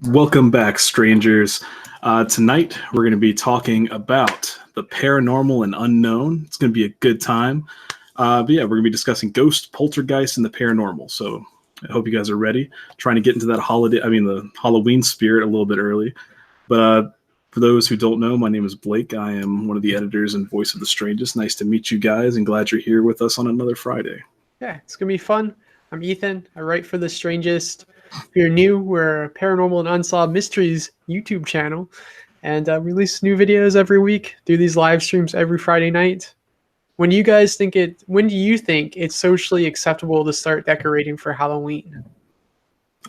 Welcome back, strangers. Tonight, we're going to be talking about the paranormal and unknown. It's going to be a good time. But yeah, we're going to be discussing ghost, poltergeist, and the paranormal. So I hope you guys are ready. Trying to get into that the Halloween spirit a little bit early. But for those who don't know, my name is Blake. I am one of the editors and voice of the Strangest. Nice to meet you guys, and glad you're here with us on another Friday. Yeah, it's going to be fun. I'm Ethan. I write for The Strangest. If you're new, we're a Paranormal and Unsolved Mysteries YouTube channel, and release new videos every week, do these live streams every Friday night. When do you think it's socially acceptable to start decorating for Halloween?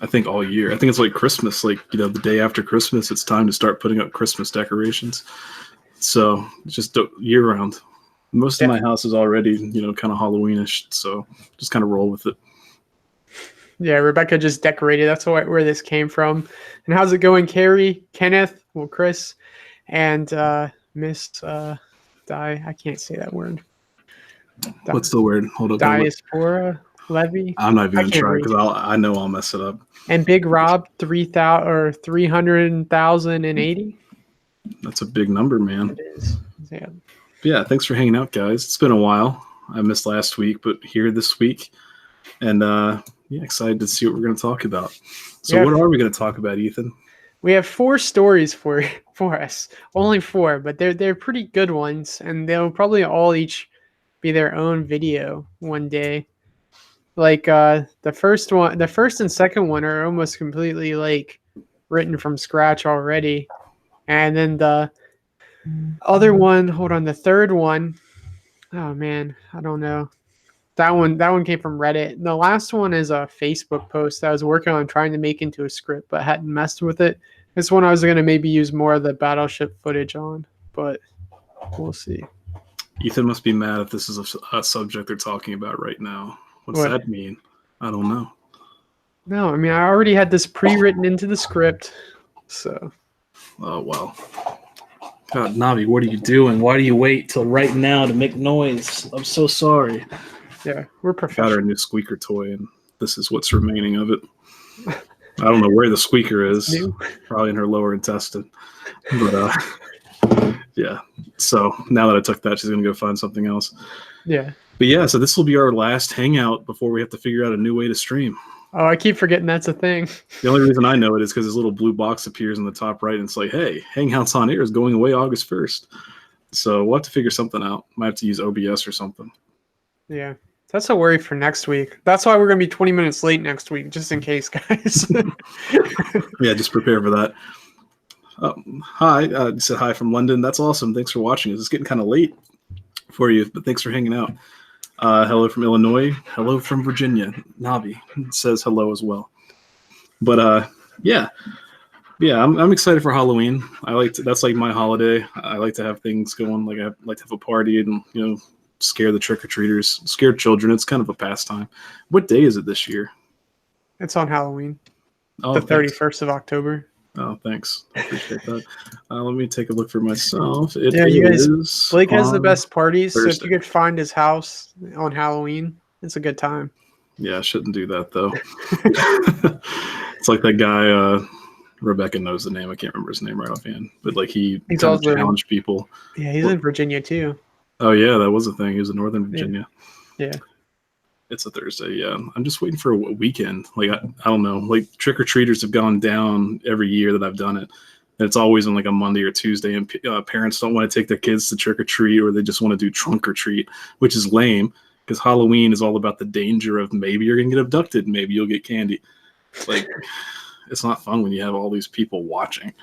I think all year. I think it's like Christmas, the day after Christmas, it's time to start putting up Christmas decorations. So it's just year round. Most of my house is already, kind of Halloweenish, so just kind of roll with it. Yeah, Rebecca just decorated. That's where this came from. And how's it going, Carrie, Kenneth, Chris, and Miss Di? I can't say that word. What's the word? Hold up. Diaspora Levy. I'm not even going to try because I know I'll mess it up. And Big Rob, 300,080. That's a big number, man. It is. Yeah, thanks for hanging out, guys. It's been a while. I missed last week, but here this week. And excited to see what we're going to talk about. So what are we going to talk about, Ethan? We have 4 stories for us. Only 4, but they're pretty good ones, and they'll probably all each be their own video one day. Like the first and second one are almost completely written from scratch already. And then the other one, the third one, oh man, I don't know. That one came from Reddit. The last one is a Facebook post that I was working on trying to make into a script, but hadn't messed with it. This one I was going to maybe use more of the battleship footage on, but we'll see. Ethan must be mad if this is a subject they're talking about right now. What's that mean? I don't know. No, I mean, I already had this pre-written into the script, so. Oh, well. God, Navi, what are you doing? Why do you wait till right now to make noise? I'm so sorry. Yeah, we're professional. Got her a new squeaker toy, and this is what's remaining of it. I don't know where the squeaker is. Probably in her lower intestine. But, yeah. So now that I took that, she's going to go find something else. Yeah. But yeah, so this will be our last hangout before we have to figure out a new way to stream. Oh, I keep forgetting that's a thing. The only reason I know it is because this little blue box appears in the top right, and it's like, hey, Hangouts on Air is going away August 1st. So we'll have to figure something out. Might have to use OBS or something. Yeah. That's a worry for next week. That's why we're going to be 20 minutes late next week, just in case, guys. Yeah, just prepare for that. Hi, you said hi from London. That's awesome. Thanks for watching. It's getting kind of late for you, but thanks for hanging out. Hello from Illinois. Hello from Virginia. Navi says hello as well. But yeah, I'm excited for Halloween. That's like my holiday. I like to have things going. Like I like to have a party and scare the trick-or-treaters, scare children. It's kind of a pastime. What day is it this year? It's on Halloween. Oh, the 31st of October. Oh, thanks. I appreciate that. Let me take a look for myself. You guys, Blake has the best parties, Thursday. So if you could find his house on Halloween, it's a good time. Yeah, I shouldn't do that, though. It's like that guy, Rebecca knows the name. I can't remember his name right offhand. But he kind of challenged people. Yeah, he's in Virginia, too. Oh, yeah, that was a thing. He was in Northern Virginia. Yeah. It's a Thursday, yeah. I'm just waiting for a weekend. I don't know. Trick-or-treaters have gone down every year that I've done it. And it's always on a Monday or Tuesday, and parents don't want to take their kids to trick-or-treat, or they just want to do trunk-or-treat, which is lame, because Halloween is all about the danger of maybe you're going to get abducted, maybe you'll get candy. It's not fun when you have all these people watching.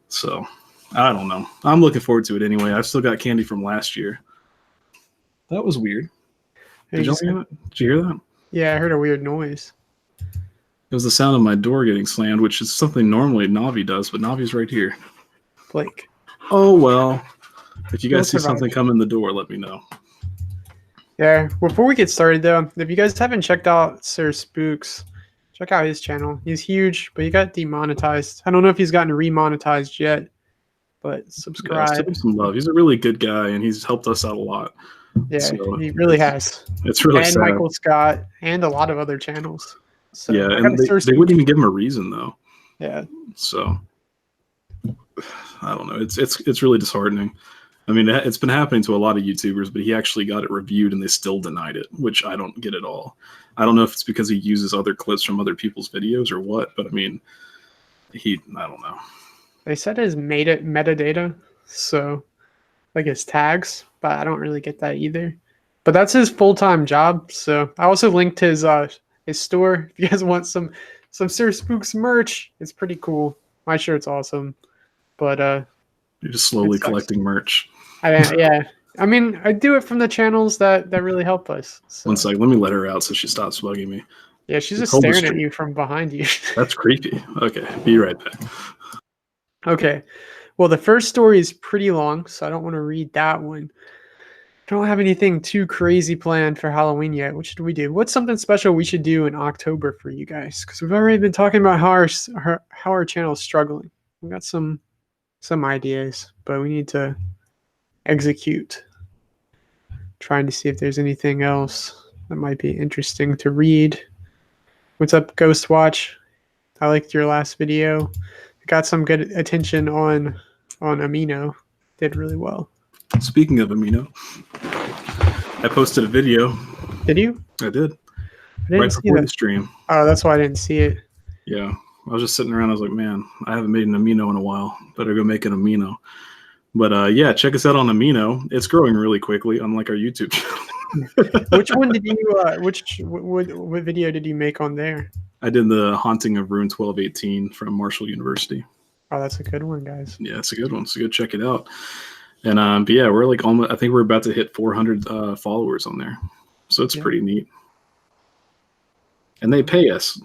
So, I don't know. I'm looking forward to it anyway. I've still got candy from last year. That was weird. Did you hear that? Yeah, I heard a weird noise. It was the sound of my door getting slammed, which is something normally Navi does, but Navi's right here. Blake. Oh, well. If you guys see something come in the door, let me know. Yeah, before we get started, though, if you guys haven't checked out Sir Spooks, check out his channel. He's huge, but he got demonetized. I don't know if he's gotten remonetized yet, but subscribe. Yeah, some love. He's a really good guy, and he's helped us out a lot. Yeah, so he really has. It's really sad. Michael Scott and a lot of other channels. So yeah, and they wouldn't even give him a reason, though. Yeah. So I don't know. It's really disheartening. I mean, it's been happening to a lot of YouTubers, but he actually got it reviewed and they still denied it, which I don't get at all. I don't know if it's because he uses other clips from other people's videos or what, but I mean, I don't know. They said his metadata, so like his tags, but I don't really get that either. But that's his full-time job. So I also linked his store. If you guys want some Sir Spooks merch, it's pretty cool. My shirt's awesome. But You're just it slowly sucks. collecting merch. Yeah. I mean, I do it from the channels that really help us. So. One sec, let me let her out so she stops bugging me. Yeah, she's just Hold the staring at stream. you from behind you. That's creepy. Okay, be right back. Okay. Well, the first story is pretty long, so I don't want to read that one. I don't have anything too crazy planned for Halloween yet. What should we do? What's something special we should do in October for you guys? Because we've already been talking about how our channel is struggling. We got some ideas, but we need to execute. Trying to see if there's anything else that might be interesting to read. What's up, Ghost Watch? I liked your last video. Got some good attention on Amino. Did really well. Speaking of Amino, I posted a video. Did you? I did. I didn't Right see before that. the stream. Oh, that's why I didn't see it. Yeah. I was just sitting around. I was like, man, I haven't made an Amino in a while. Better go make an Amino. But yeah, check us out on Amino. It's growing really quickly, unlike our YouTube channel. Which one did you? What video did you make on there? I did the Haunting of Room 1218 from Marshall University. Oh, that's a good one, guys. Yeah, it's a good one. So go check it out. And but yeah, we're like almost. I think we're about to hit 400 followers on there, so it's pretty neat. And they pay us.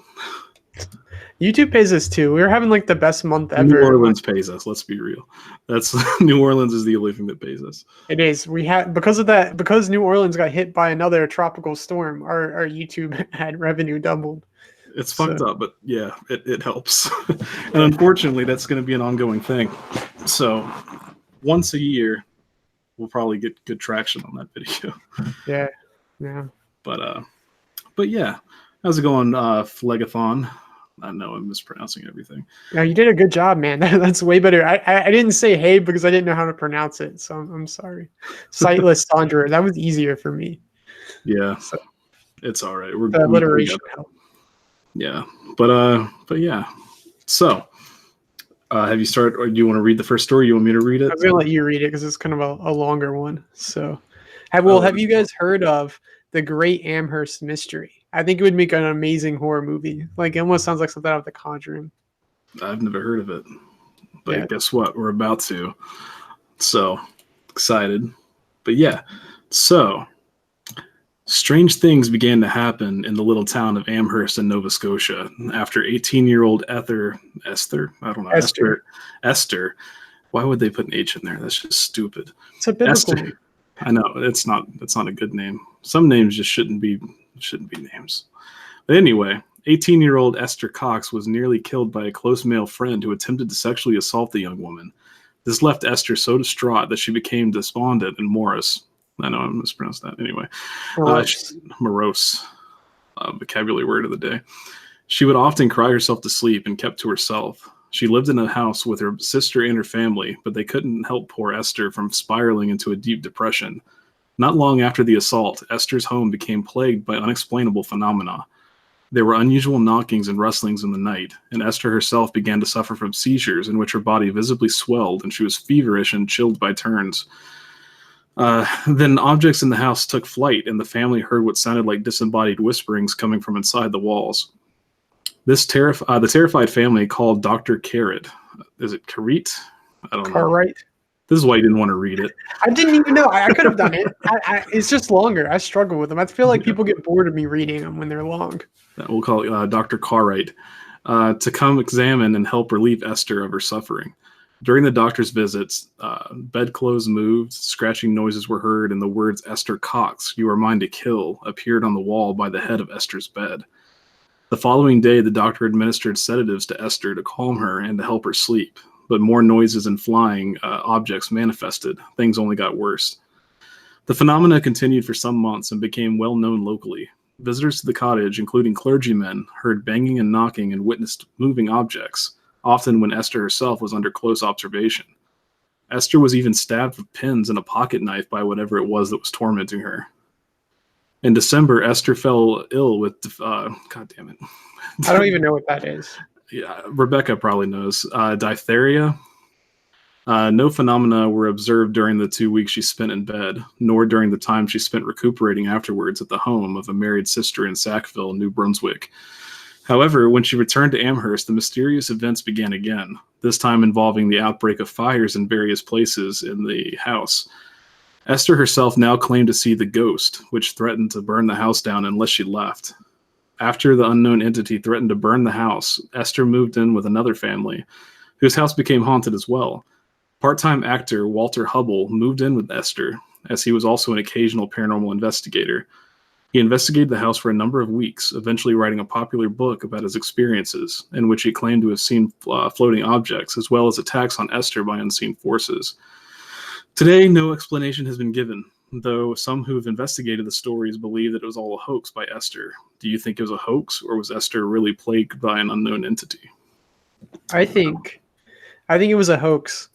YouTube pays us too. We were having like the best month ever. New Orleans pays us. Let's be real. That's New Orleans is the only thing that pays us. It is. We had because of that. Because New Orleans got hit by another tropical storm. Our YouTube had revenue doubled. It's fucked up, but yeah, it helps. And unfortunately, that's going to be an ongoing thing. So once a year, we'll probably get good traction on that video. Yeah. Yeah. But yeah, how's it going, Phlegathon? I know I'm mispronouncing everything. No, you did a good job, man. That's way better. I didn't say hey because I didn't know how to pronounce it, so I'm sorry. Sightless Sandra, that was easier for me. Yeah, so, it's all right. The alliteration helped. Yeah, but yeah. So, have you started, or do you want to read the first story? You want me to read it? I was gonna let you read it because it's kind of a longer one. So, have you guys heard of The Great Amherst Mystery? I think it would make an amazing horror movie. Like, it almost sounds like something out of The Conjuring. I've never heard of it, but yeah. Guess what? We're about to. So excited. But yeah, so strange things began to happen in the little town of Amherst in Nova Scotia after 18-year-old Esther. Why would they put an H in there? That's just stupid. It's a biblical name. I know it's not a good name. Some names just shouldn't be names. But anyway, 18-year-old Esther Cox was nearly killed by a close male friend who attempted to sexually assault the young woman. This left Esther so distraught that she became despondent and morose. I know I mispronounced that. Anyway, morose, vocabulary word of the day. She would often cry herself to sleep and kept to herself. She lived in a house with her sister and her family, but they couldn't help poor Esther from spiraling into a deep depression. Not long after the assault, Esther's home became plagued by unexplainable phenomena. There were unusual knockings and rustlings in the night, and Esther herself began to suffer from seizures in which her body visibly swelled and she was feverish and chilled by turns. Then objects in the house took flight, and the family heard what sounded like disembodied whisperings coming from inside the walls. The terrified family called Dr. Carrot. Is it Carrot? I don't know. Cartwright. This is why you didn't want to read it. I didn't even know. I could have done it. It's just longer. I struggle with them. I feel like people get bored of me reading them when they're long. We'll call it Dr. Cartwright to come examine and help relieve Esther of her suffering. During the doctor's visits, bedclothes moved, scratching noises were heard, and the words "Esther Cox, you are mine to kill" appeared on the wall by the head of Esther's bed. The following day, the doctor administered sedatives to Esther to calm her and to help her sleep. But more noises and flying objects manifested. Things only got worse. The phenomena continued for some months and became well known locally. Visitors to the cottage, including clergymen, heard banging and knocking and witnessed moving objects. often when Esther herself was under close observation. Esther was even stabbed with pins and a pocket knife by whatever it was that was tormenting her. In December, Esther fell ill with, God damn it. I don't even know what that is. Yeah, Rebecca probably knows. Diphtheria. No phenomena were observed during the 2 weeks she spent in bed, nor during the time she spent recuperating afterwards at the home of a married sister in Sackville, New Brunswick. However, when she returned to Amherst, the mysterious events began again, this time involving the outbreak of fires in various places in the house. Esther herself now claimed to see the ghost, which threatened to burn the house down unless she left. After the unknown entity threatened to burn the house, Esther moved in with another family, whose house became haunted as well. Part-time actor Walter Hubble moved in with Esther, as he was also an occasional paranormal investigator. He investigated the house for a number of weeks, eventually writing a popular book about his experiences, in which he claimed to have seen floating objects, as well as attacks on Esther by unseen forces. Today, no explanation has been given, though some who have investigated the stories believe that it was all a hoax by Esther. Do you think it was a hoax, or was Esther really plagued by an unknown entity? I think it was a hoax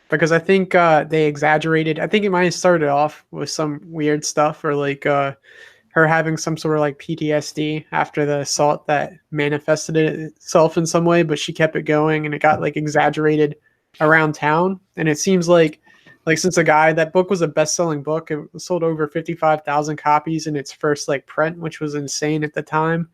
because I think they exaggerated. I think it might have started off with some weird stuff or like her having some sort of like PTSD after the assault that manifested itself in some way, but she kept it going and it got like exaggerated around town. And it seems like since that book was a best-selling book, it sold over 55,000 copies in its first like print, which was insane at the time.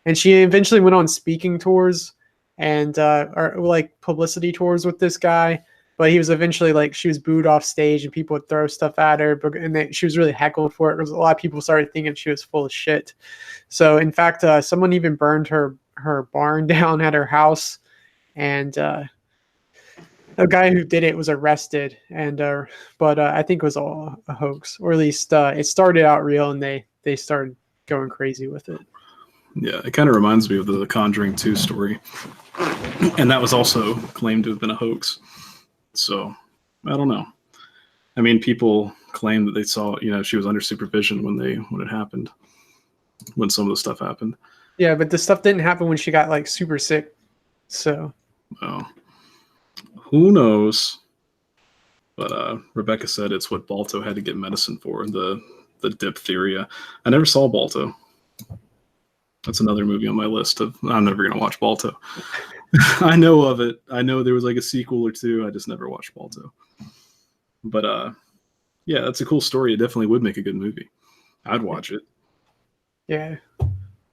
And she eventually went on speaking tours and or like publicity tours with this guy. But he was eventually like, she was booed off stage and people would throw stuff at her. And she was really heckled for it because a lot of people started thinking she was full of shit. So in fact, someone even burned her barn down at her house. And the guy who did it was arrested. And but I think it was all a hoax. Or at least it started out real and they started going crazy with it. Yeah, it kind of reminds me of the Conjuring 2 story. And that was also claimed to have been a hoax. So, I don't know. I mean, people claim that they saw, she was under supervision when it happened, when some of the stuff happened. Yeah, but the stuff didn't happen when she got like super sick. So, well, who knows? But Rebecca said it's what Balto had to get medicine for, the diphtheria. I never saw Balto. That's another movie on my list of I'm never going to watch Balto. I know of it. I know there was like a sequel or two. I just never watched Balto. But yeah, that's a cool story. It definitely would make a good movie. I'd watch it. Yeah.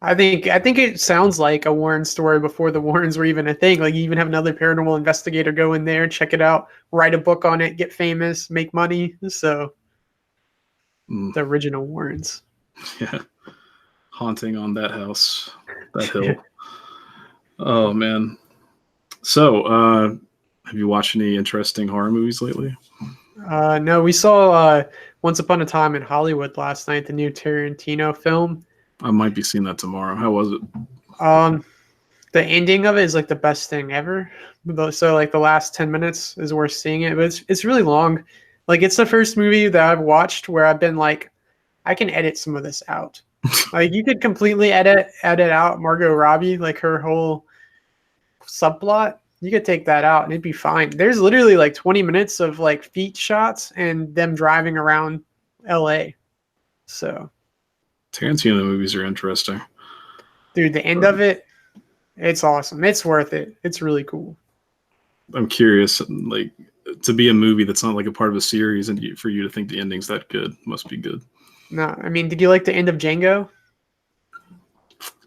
I think it sounds like a Warren story before the Warrens were even a thing. Like you even have another paranormal investigator go in there, check it out, write a book on it, get famous, make money. So the original Warrens. Yeah. Haunting on that house, that hill. Oh man. So, have you watched any interesting horror movies lately? No, we saw Once Upon a Time in Hollywood last night, the new Tarantino film. I might be seeing that tomorrow. How was it? The ending of it is like the best thing ever. So like the last 10 minutes is worth seeing it, but it's really long. Like it's the first movie that I've watched where I've been like, I can edit some of this out. Like you could completely edit out Margot Robbie, like her whole subplot. You could take that out and it'd be fine. There's literally like 20 minutes of like feet shots and them driving around LA. So Tarantino movies are interesting. Dude, the end of it, it's awesome. It's worth it. It's really cool. I'm curious, like to be a movie that's not like a part of a series and for you to think the ending's that good must be good. No, I mean, did you like the end of Django?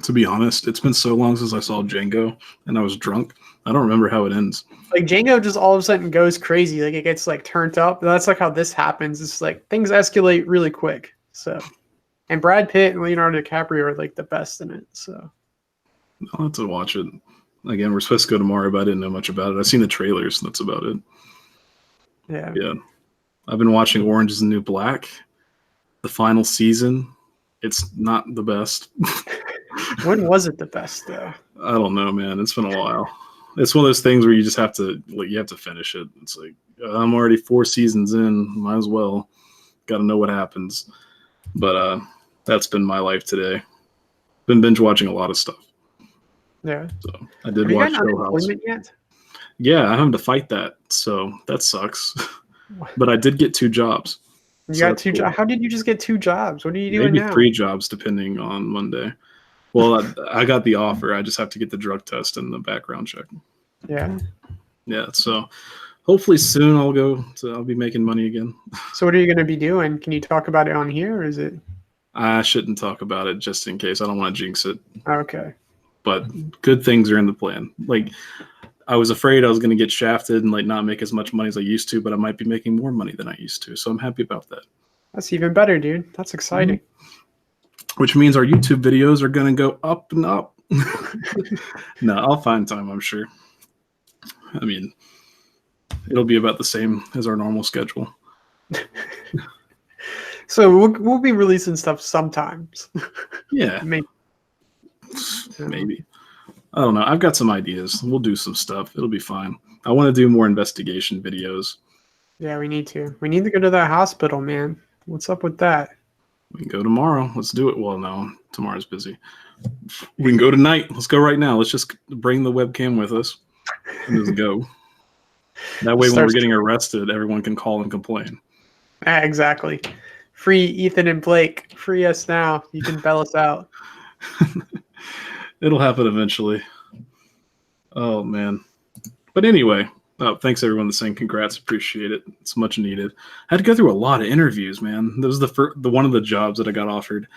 To be honest, it's been so long since I saw Django and I was drunk. I don't remember how it ends. Like Django just all of a sudden goes crazy. Like it gets like turned up. That's like how this happens. It's like things escalate really quick. So, and Brad Pitt and Leonardo DiCaprio are like the best in it. So I'll have to watch it. Again, we're supposed to go tomorrow, but I didn't know much about it. I've seen the trailers. That's about it. Yeah. Yeah. I've been watching Orange is the New Black. The final season. It's not the best. When was it the best though? I don't know, man. It's been a while. It's one of those things where you just have to finish it. It's like I'm already 4 seasons in, might as well. Got to know what happens. But that's been my life today. Been binge watching a lot of stuff. Yeah. So I did watch Have you gotten unemployment yet? Yeah, I'm having to fight that, so that sucks. But I did get 2 jobs, You so got that's two. cool. How did you just get 2 jobs? What are you doing Maybe now? 3 jobs depending on Monday. Well, I got the offer. I just have to get the drug test and the background check. Yeah. Yeah, so hopefully soon I'll be making money again. So what are you going to be doing? Can you talk about it on here, or is it I shouldn't talk about it just in case. I don't want to jinx it. okay? But good things are in the plan. Like I was afraid I was going to get shafted and like not make as much money as I used to, but I might be making more money than I used to. So I'm happy about that. That's even better, dude. That's exciting. Which means our YouTube videos are going to go up and up. No, I'll find time, I'm sure. I mean, it'll be about the same as our normal schedule. So we'll be releasing stuff sometimes. Yeah, maybe. I don't know. I've got some ideas. We'll do some stuff. It'll be fine. I want to do more investigation videos. Yeah, we need to. We need to go to that hospital, man. What's up with that? We can go tomorrow. Let's do it. Well, no, tomorrow's busy. We can go tonight. Let's go right now. Let's just bring the webcam with us and just go. That way, when we're getting arrested, everyone can call and complain. Exactly. Free Ethan and Blake. Free us now. You can bail us out. It'll happen eventually. Oh, man. But anyway, thanks everyone that's saying congrats. Appreciate it. It's much needed. I had to go through a lot of interviews, man. That was the one of the jobs that I got offered. It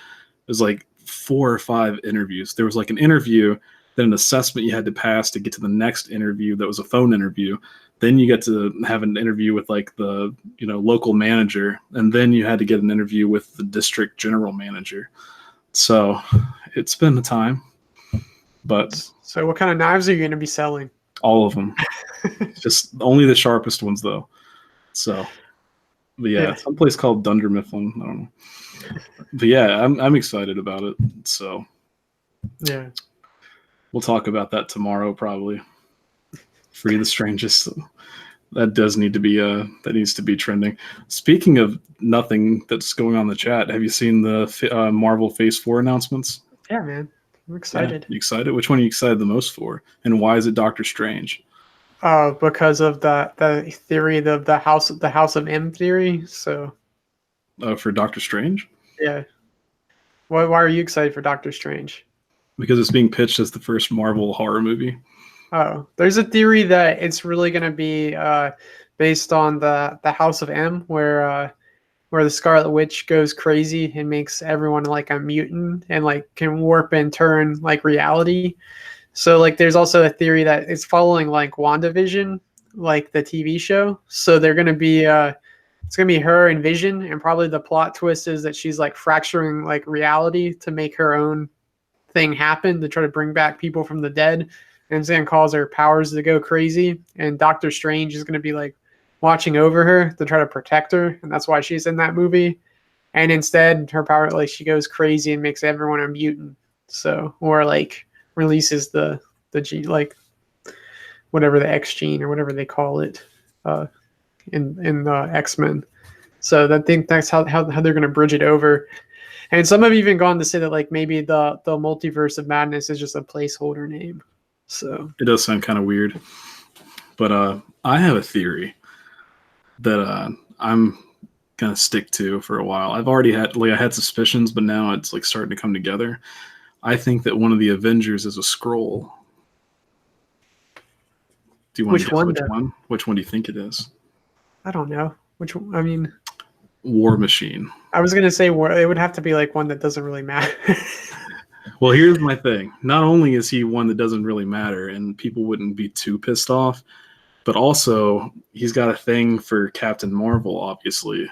was like 4 or 5 interviews. There was like an interview, then an assessment you had to pass to get to the next interview. That was a phone interview. Then you get to have an interview with like the local manager, and then you had to get an interview with the district general manager. So it's been a time. But so what kind of knives are you going to be selling? All of them. Just only the sharpest ones, though. So, but yeah, someplace called Dunder Mifflin. I don't know. But yeah, I'm excited about it. So yeah, we'll talk about that tomorrow, probably. Free the Strangest. That does need to be that needs to be trending. Speaking of nothing that's going on in the chat, have you seen the Marvel Phase 4 announcements? Yeah, man. I'm excited. Yeah, you excited? Which one are you excited the most for? And why is it Doctor Strange? Because of the theory of the house of M theory. So For Doctor Strange? Yeah. Why are you excited for Doctor Strange? Because it's being pitched as the first Marvel horror movie. Oh, there's a theory that it's really going to be based on the House of M, where the Scarlet Witch goes crazy and makes everyone like a mutant and like can warp and turn like reality. So like there's also a theory that it's following like WandaVision, like the TV show. So they're going to be it's going to be her and Vision, and probably the plot twist is that she's like fracturing like reality to make her own thing happen to try to bring back people from the dead. And it's going to cause her powers to go crazy, and Doctor Strange is going to be like watching over her to try to protect her, and that's why she's in that movie. And instead her power, like she goes crazy and makes everyone a mutant. So, or like releases the gene, like whatever, the X gene or whatever they call it in X-Men. So I think that's how they're going to bridge it over. And some have even gone to say that like maybe the Multiverse of Madness is just a placeholder name. So it does sound kind of weird. But I have a theory that I'm gonna stick to for a while. I've already had I had suspicions, but now it's like starting to come together. I think that one of the Avengers is a Skrull. Do you want to guess which one? Which one do you think it is? I don't know. Which one? I mean, War Machine. I was gonna say it would have to be like one that doesn't really matter. Well, here's my thing. Not only is he one that doesn't really matter and people wouldn't be too pissed off, but also he's got a thing for Captain Marvel, obviously,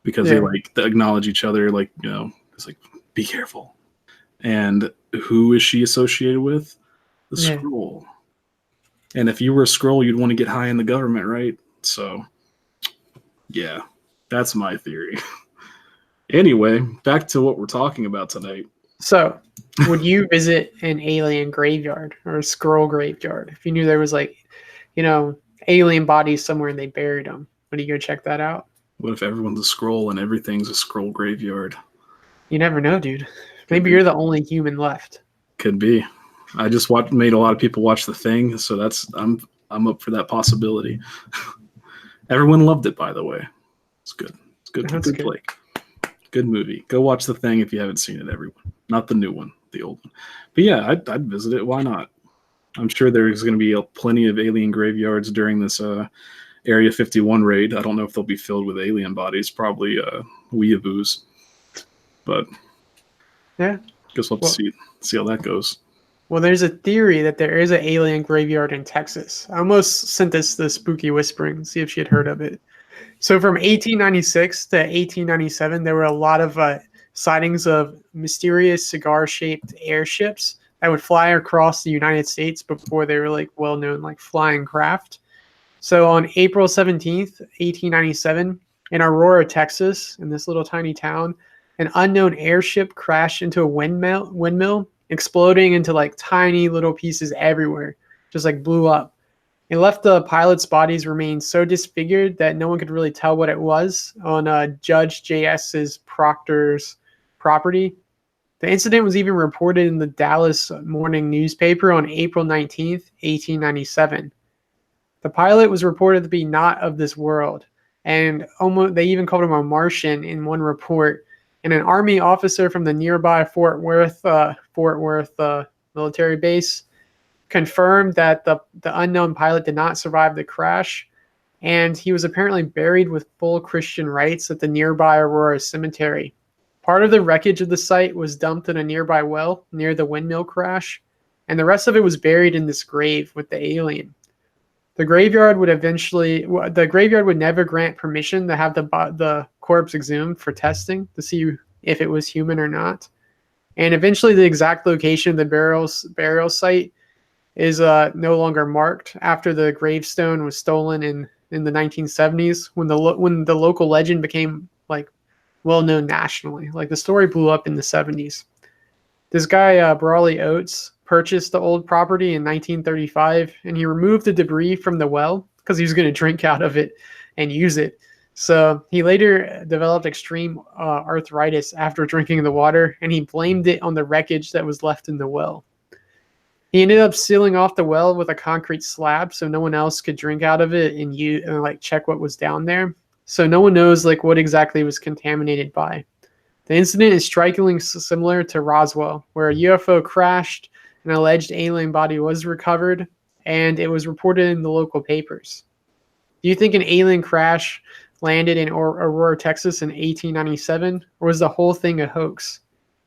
because they like to acknowledge each other. Like, it's like, be careful. And who is she associated with? The Skrull. And if you were a Skrull, you'd want to get high in the government, right? So, yeah, that's my theory. Anyway, back to what we're talking about tonight. So, would you visit an alien graveyard or a Skrull graveyard if you knew there was like, alien bodies somewhere and they buried them? Would you go check that out? What if everyone's a Skrull and everything's a Skrull graveyard? You never know, dude. Maybe you're the only human left. Could be. I just made a lot of people watch The Thing, so I'm up for that possibility. Everyone loved it, by the way. It's good. It's good. That's Good good. play. Good movie. Go watch The Thing if you haven't seen it, everyone. Not the new one, the old one. But yeah, I'd visit it. Why not? I'm sure there's going to be plenty of alien graveyards during this Area 51 raid. I don't know if they'll be filled with alien bodies. Probably weeaboos. But Yeah. guess we'll have to see how that goes. Well, there's a theory that there is an alien graveyard in Texas. I almost sent this to Spooky Whispering, see if she had heard of it. So from 1896 to 1897, there were a lot of sightings of mysterious cigar-shaped airships that would fly across the United States before they were like well-known like flying craft. So on April 17th, 1897, in Aurora, Texas, in this little tiny town, an unknown airship crashed into a windmill, exploding into like tiny little pieces everywhere, just like blew up. It left the pilots' bodies remain so disfigured that no one could really tell what it was on Judge J.S.'s Proctor's property. The incident was even reported in the Dallas Morning newspaper on April 19th, 1897. The pilot was reported to be not of this world, and they even called him a Martian in one report. And an Army officer from the nearby Fort Worth military base confirmed that the unknown pilot did not survive the crash, and he was apparently buried with full Christian rites at the nearby Aurora Cemetery. Part of the wreckage of the site was dumped in a nearby well near the windmill crash, and the rest of it was buried in this grave with the alien. The graveyard would never grant permission to have the corpse exhumed for testing to see if it was human or not. And eventually the exact location of the burial site is no longer marked after the gravestone was stolen in the 1970s when the local legend became like well known nationally. Like the story blew up in the 70s. This guy Brawley Oates purchased the old property in 1935, and he removed the debris from the well because he was going to drink out of it and use it. So he later developed extreme arthritis after drinking the water, and he blamed it on the wreckage that was left in the well. He ended up sealing off the well with a concrete slab so no one else could drink out of it and like check what was down there. So no one knows like what exactly was contaminated by. The incident is strikingly similar to Roswell, where a UFO crashed, an alleged alien body was recovered, and it was reported in the local papers. Do you think an alien crash landed in Aurora, Texas in 1897, or was the whole thing a hoax?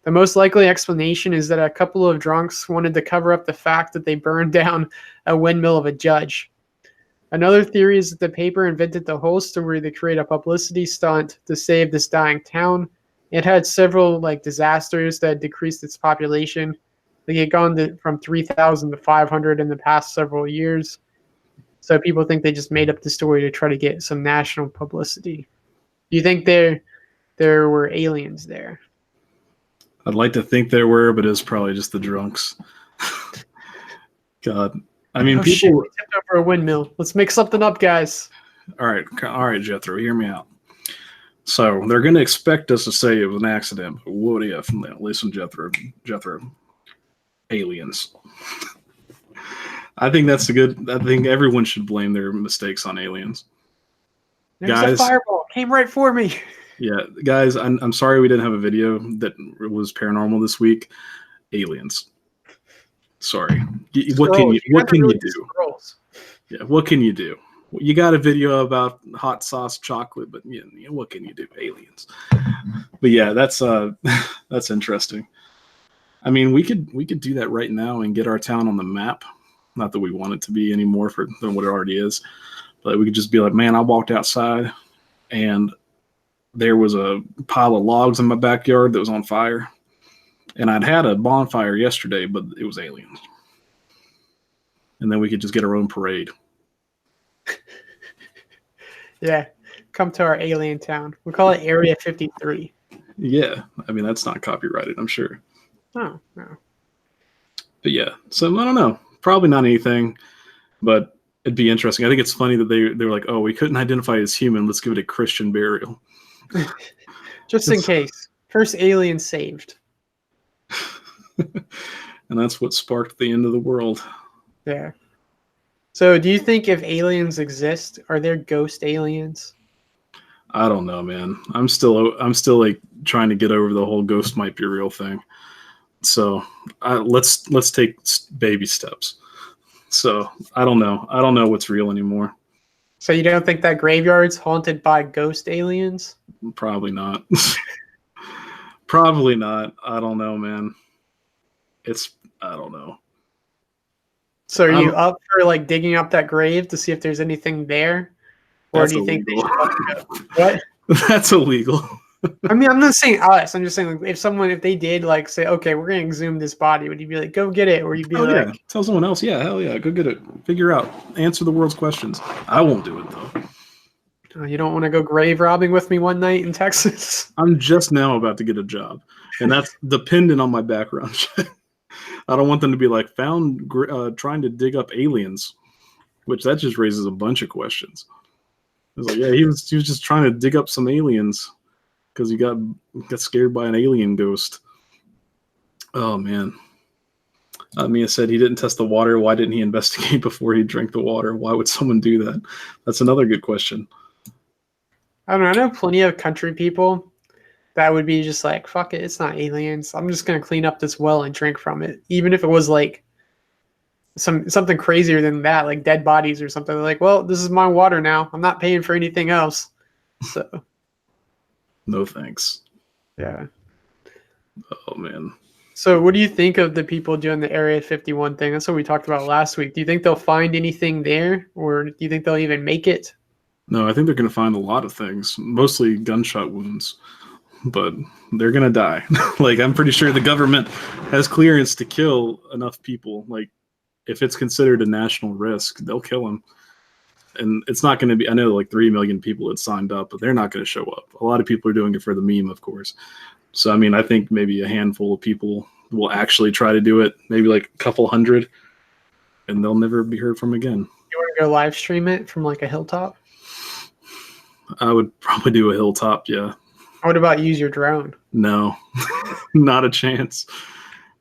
The most likely explanation is that a couple of drunks wanted to cover up the fact that they burned down a windmill of a judge. Another theory is that the paper invented the whole story to create a publicity stunt to save this dying town. It had several like disasters that decreased its population. Like it had gone from 3,000 to 500 in the past several years. So people think they just made up the story to try to get some national publicity. Do you think there were aliens there? I'd like to think there were, but it's probably just the drunks. God. I mean, people. Shit, we tipped over a windmill. Let's make something up, guys. All right, Jethro, hear me out. So they're going to expect us to say it was an accident, but what if? Listen, Jethro, aliens. I think that's I think everyone should blame their mistakes on aliens. There's Guys, a fireball. Came right for me. Yeah, guys, I'm sorry we didn't have a video that was paranormal this week. Aliens. Sorry. What can you do? Scrolls. Yeah, what can you do? You got a video about hot sauce chocolate, but what can you do? Aliens. But yeah, that's interesting. I mean, we could do that right now and get our town on the map. Not that we want it to be any more than what it already is, but we could just be like, man, I walked outside and there was a pile of logs in my backyard that was on fire. And I'd had a bonfire yesterday, but it was aliens. And then we could just get our own parade. Yeah, come to our alien town. We call it Area 53. Yeah, I mean, that's not copyrighted, I'm sure. Oh, no. But yeah, so I don't know. Probably not anything, but it'd be interesting. I think it's funny that they were like, oh, we couldn't identify as human. Let's give it a Christian burial. Just in case. First alien saved. And that's what sparked the end of the world. Yeah. So, do you think if aliens exist, are there ghost aliens? I don't know, man. I'm still like trying to get over the whole ghost might be real thing. So let's take baby steps. So I don't know what's real anymore. So, you don't think that graveyard's haunted by ghost aliens? Probably not. Probably not. I don't know, man. It's I don't know. So, are I you don't, up for like digging up that grave to see if there's anything there? Or that's do you think they illegal. should let it go? What? That's illegal. I mean, I'm not saying us. I'm just saying, like, if they did, like, say, okay, we're gonna exhume this body, would you be like, go get it, or you'd be Oh yeah. like, Tell someone else. Yeah, hell yeah. Go get it. Figure out. Answer the world's questions. I won't do it though. oh, you don't want to go grave robbing with me one night in Texas? I'm just now about to get a job, and that's dependent on my background check. I don't want them to be like found trying to dig up aliens, which that just raises a bunch of questions. It's like, yeah, he was just trying to dig up some aliens because he got scared by an alien ghost. Oh man. Mia said he didn't test the water. Why didn't he investigate before he drank the water? Why would someone do that? That's another good question. I don't know. I know plenty of country people that would be just like, fuck it, it's not aliens. I'm just gonna clean up this well and drink from it, even if it was like something crazier than that, like dead bodies or something. They're like, well, this is my water now. I'm not paying for anything else. So No thanks. yeah. Oh man. So what do you think of the people doing the Area 51 thing? That's what we talked about last week. Do you think they'll find anything there, or do you think they'll even make it? No, I think they're going to find a lot of things, mostly gunshot wounds, but they're going to die. Like, I'm pretty sure the government has clearance to kill enough people. Like, if it's considered a national risk, they'll kill them. And it's not going to be, I know like 3 million people had signed up, but they're not going to show up. A lot of people are doing it for the meme, of course. So, I mean, I think maybe a handful of people will actually try to do it, maybe like a couple hundred, and they'll never be heard from again. You want to go live stream it from like a hilltop? I would probably do a hilltop, yeah. What about use your drone? No, not a chance.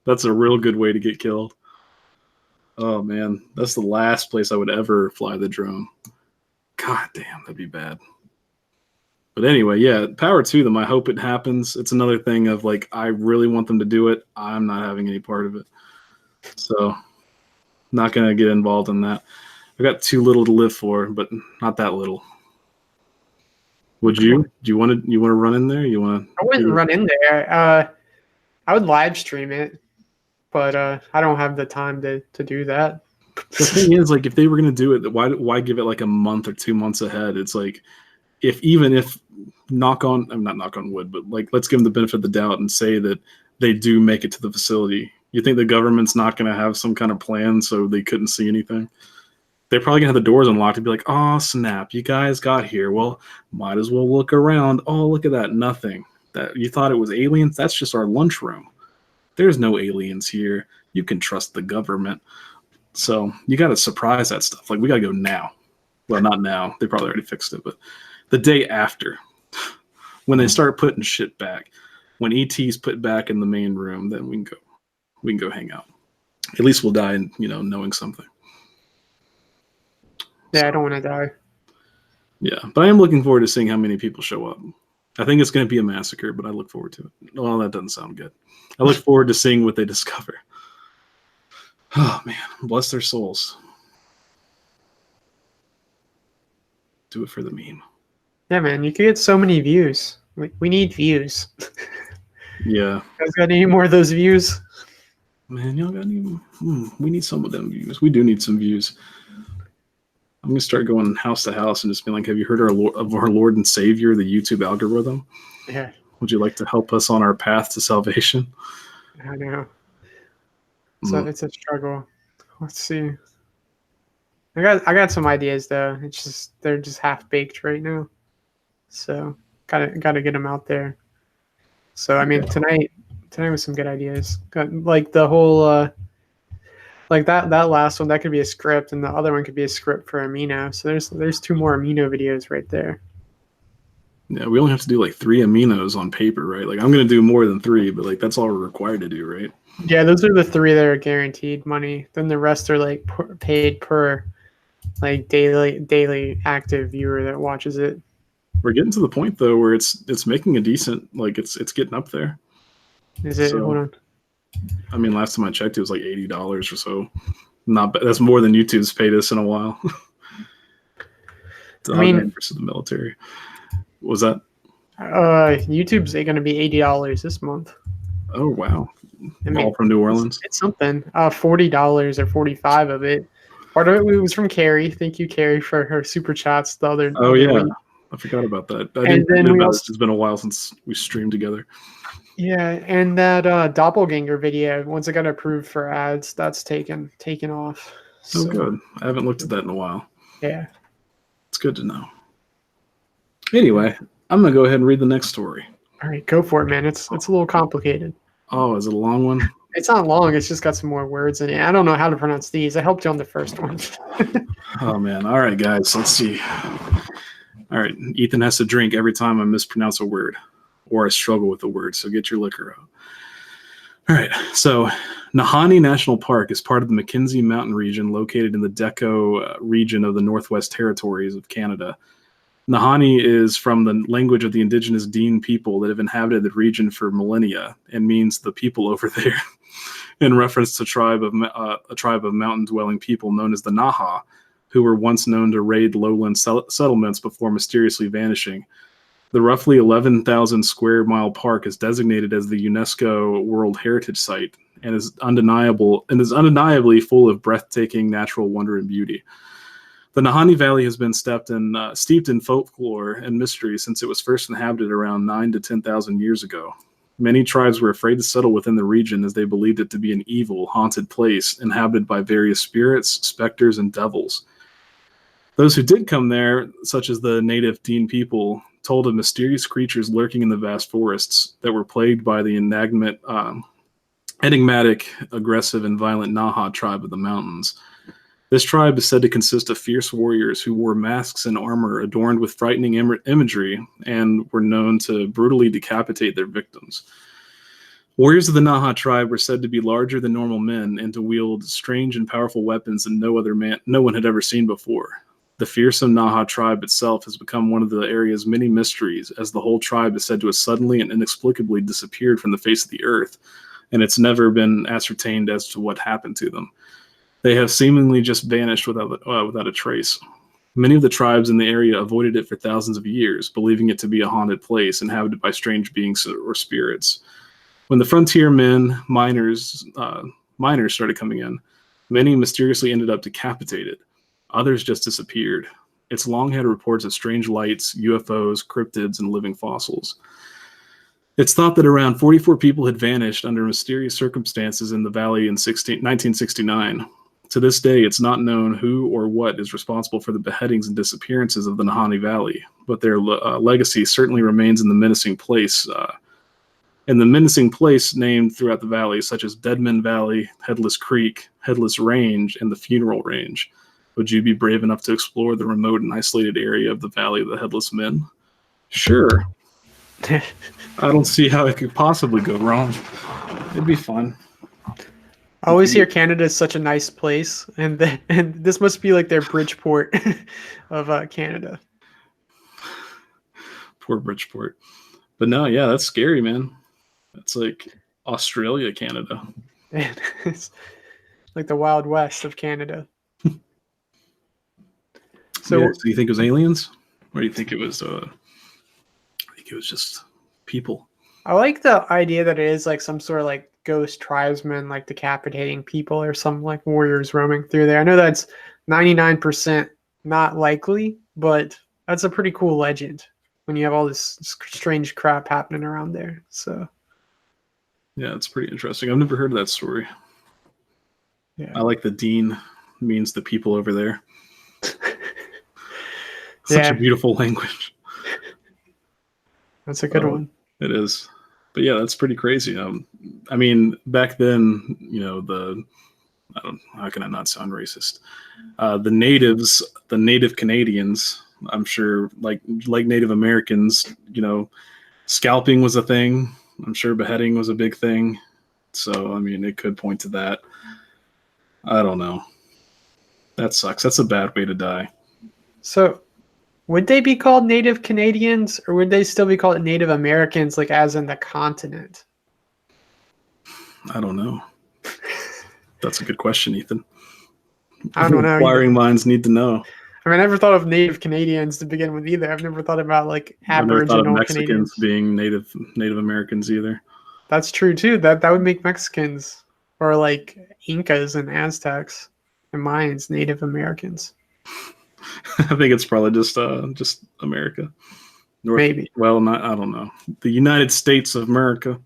That's a real good way to get killed. Oh, man. That's the last place I would ever fly the drone. God damn, that'd be bad. But anyway, yeah, power to them. I hope it happens. It's another thing of like, I really want them to do it. I'm not having any part of it. So, not going to get involved in that. I've got too little to live for, but not that little. Would you? Do you want to run in there? You want to? I wouldn't run in there. I would live stream it, but I don't have the time to do that. The thing is, like, if they were going to do it, why give it like a month or 2 months ahead? It's like, if I'm not knock on wood, but like, let's give them the benefit of the doubt and say that they do make it to the facility. You think the government's not going to have some kind of plan so they couldn't see anything? They're probably gonna have the doors unlocked and be like, oh snap, you guys got here. Well, might as well look around. Oh, look at that. Nothing. That you thought it was aliens? That's just our lunchroom. There's no aliens here. You can trust the government. So you gotta surprise that stuff. Like, we gotta go now. Well, not now. They probably already fixed it, but the day after. When they start putting shit back. When ET's put back in the main room, then we can go hang out. At least we'll die knowing something. Yeah, I don't want to die. Yeah, but I am looking forward to seeing how many people show up. I think it's going to be a massacre, but I look forward to it. Well, that doesn't sound good. I look forward to seeing what they discover. Oh, man. Bless their souls. Do it for the meme. Yeah, man, you could get so many views. We need views. Yeah. You guys got any more of those views? Man, y'all got any? We need some of them views. We do need some views. I'm going to start going house to house and just being like, have you heard of our Lord and Savior, the YouTube algorithm? Yeah. Would you like to help us on our path to salvation? I know. So it's a struggle. Let's see. I got some ideas though. It's just they're just half baked right now. So gotta get them out there. So I mean tonight was some good ideas. Got like the whole like that last one, that could be a script, and the other one could be a script for amino. So there's 2 more amino videos right there. Yeah, we only have to do like 3 aminos on paper, right? Like, I'm going to do more than 3, but like, that's all we're required to do, right? Yeah, those are the 3 that are guaranteed money. Then the rest are like paid per like daily active viewer that watches it. We're getting to the point though where it's making a decent, like it's getting up there. Is it? Hold So on. I mean, last time I checked, it was like $80 or so. Not bad. That's more than YouTube's paid us in a while. I mean, versus the military. Was that? YouTube's going to be $80 this month. Oh wow! I mean, all from New Orleans. It's something. $40 or 45 of it. Part of it was from Carrie. Thank you, Carrie, for her super chats the other. Oh other yeah, week. I forgot about that. I And didn't then forget we about also, it. It's been a while since we streamed together. yeah, and that doppelganger video, once it got approved for ads, that's taken off. So, oh good. I haven't looked at that in a while. Yeah, it's good to know. Anyway, I'm gonna go ahead and read the next story. All right, go for it, man. It's a little complicated. Oh, is it a long one? It's not long. It's just got some more words in it. I don't know how to pronounce these. I helped you on the first one. Oh man! All right, guys. Let's see. All right, Ethan has to drink every time I mispronounce a word or I struggle with a word. So get your liquor out. All right. So Nahanni National Park is part of the Mackenzie Mountain region located in the Deco region of the Northwest Territories of Canada. Nahanni is from the language of the indigenous Dean people that have inhabited the region for millennia and means the people over there, in reference to a tribe of mountain-dwelling people known as the Naha, who were once known to raid lowland settlements before mysteriously vanishing. The roughly 11,000 square mile park is designated as the UNESCO World Heritage Site and is undeniably full of breathtaking natural wonder and beauty. The Nahanni Valley has been steeped in folklore and mystery since it was first inhabited around 9,000 to 10,000 years ago. Many tribes were afraid to settle within the region as they believed it to be an evil, haunted place inhabited by various spirits, specters, and devils. Those who did come there, such as the native Dean people, told of mysterious creatures lurking in the vast forests that were plagued by the enigmatic, aggressive, and violent Naha tribe of the mountains. This tribe is said to consist of fierce warriors who wore masks and armor adorned with frightening imagery and were known to brutally decapitate their victims. Warriors of the Naha tribe were said to be larger than normal men and to wield strange and powerful weapons that no one had ever seen before. The fearsome Naha tribe itself has become one of the area's many mysteries, as the whole tribe is said to have suddenly and inexplicably disappeared from the face of the earth, and it's never been ascertained as to what happened to them. They have seemingly just vanished without a trace. Many of the tribes in the area avoided it for thousands of years, believing it to be a haunted place inhabited by strange beings or spirits. When the frontier miners started coming in, many mysteriously ended up decapitated. Others just disappeared. It's long had reports of strange lights, UFOs, cryptids, and living fossils. It's thought that around 44 people had vanished under mysterious circumstances in the valley in 1969. To this day, it's not known who or what is responsible for the beheadings and disappearances of the Nahanni Valley, but their legacy certainly remains in the menacing place. Named throughout the valley, such as Deadman Valley, Headless Creek, Headless Range, and the Funeral Range. Would you be brave enough to explore the remote and isolated area of the Valley of the Headless Men? Sure. I don't see how it could possibly go wrong. It'd be fun. I always hear Canada is such a nice place, and this must be like their Bridgeport of Canada. Poor Bridgeport. But no, yeah, that's scary, man. That's like Australia, Canada. It's like the Wild West of Canada. So you think it was aliens, or do you think it was? I think it was just people. I like the idea that it is like some sort of like ghost tribesmen, like decapitating people, or some like warriors roaming through there. I know that's 99% not likely, but that's a pretty cool legend when you have all this strange crap happening around there. So yeah, it's pretty interesting. I've never heard of that story. Yeah, I like the Dean means the people over there. Such a beautiful language. That's a good one. It is. But yeah, that's pretty crazy. I mean, back then, how can I not sound racist? The native Canadians, I'm sure, like Native Americans, scalping was a thing. I'm sure beheading was a big thing. So, I mean, it could point to that. I don't know. That sucks. That's a bad way to die. So, would they be called Native Canadians, or would they still be called Native Americans, like as in the continent? I don't know. That's a good question, Ethan. I don't know either. Inquiring minds need to know. I mean, I never thought of Native Canadians to begin with either. I've never thought about like I've never thought of Aboriginal Mexicans Canadians. being Native Americans either. That's true too. That would make Mexicans or like Incas and Aztecs and Mayans Native Americans. I think it's probably just America. Maybe. Well, not, I don't know. The United States of America.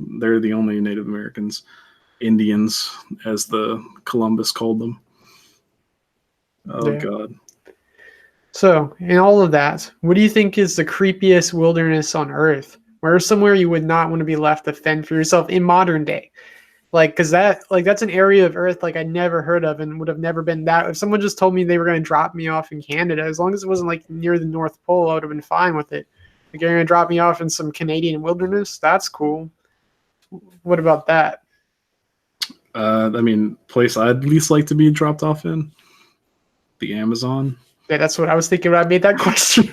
They're the only Native Americans. Indians, as the Columbus called them. Oh, Yeah. God. So, in all of that, what do you think is the creepiest wilderness on Earth? Where's somewhere you would not want to be left to fend for yourself in modern day? Like, because that's an area of Earth like I'd never heard of and would have never been that. If someone just told me they were going to drop me off in Canada, as long as it wasn't like near the North Pole, I would have been fine with it. Like, you're going to drop me off in some Canadian wilderness? That's cool. What about that? I mean, place I'd least like to be dropped off in, the Amazon. Yeah, that's what I was thinking when I made that question.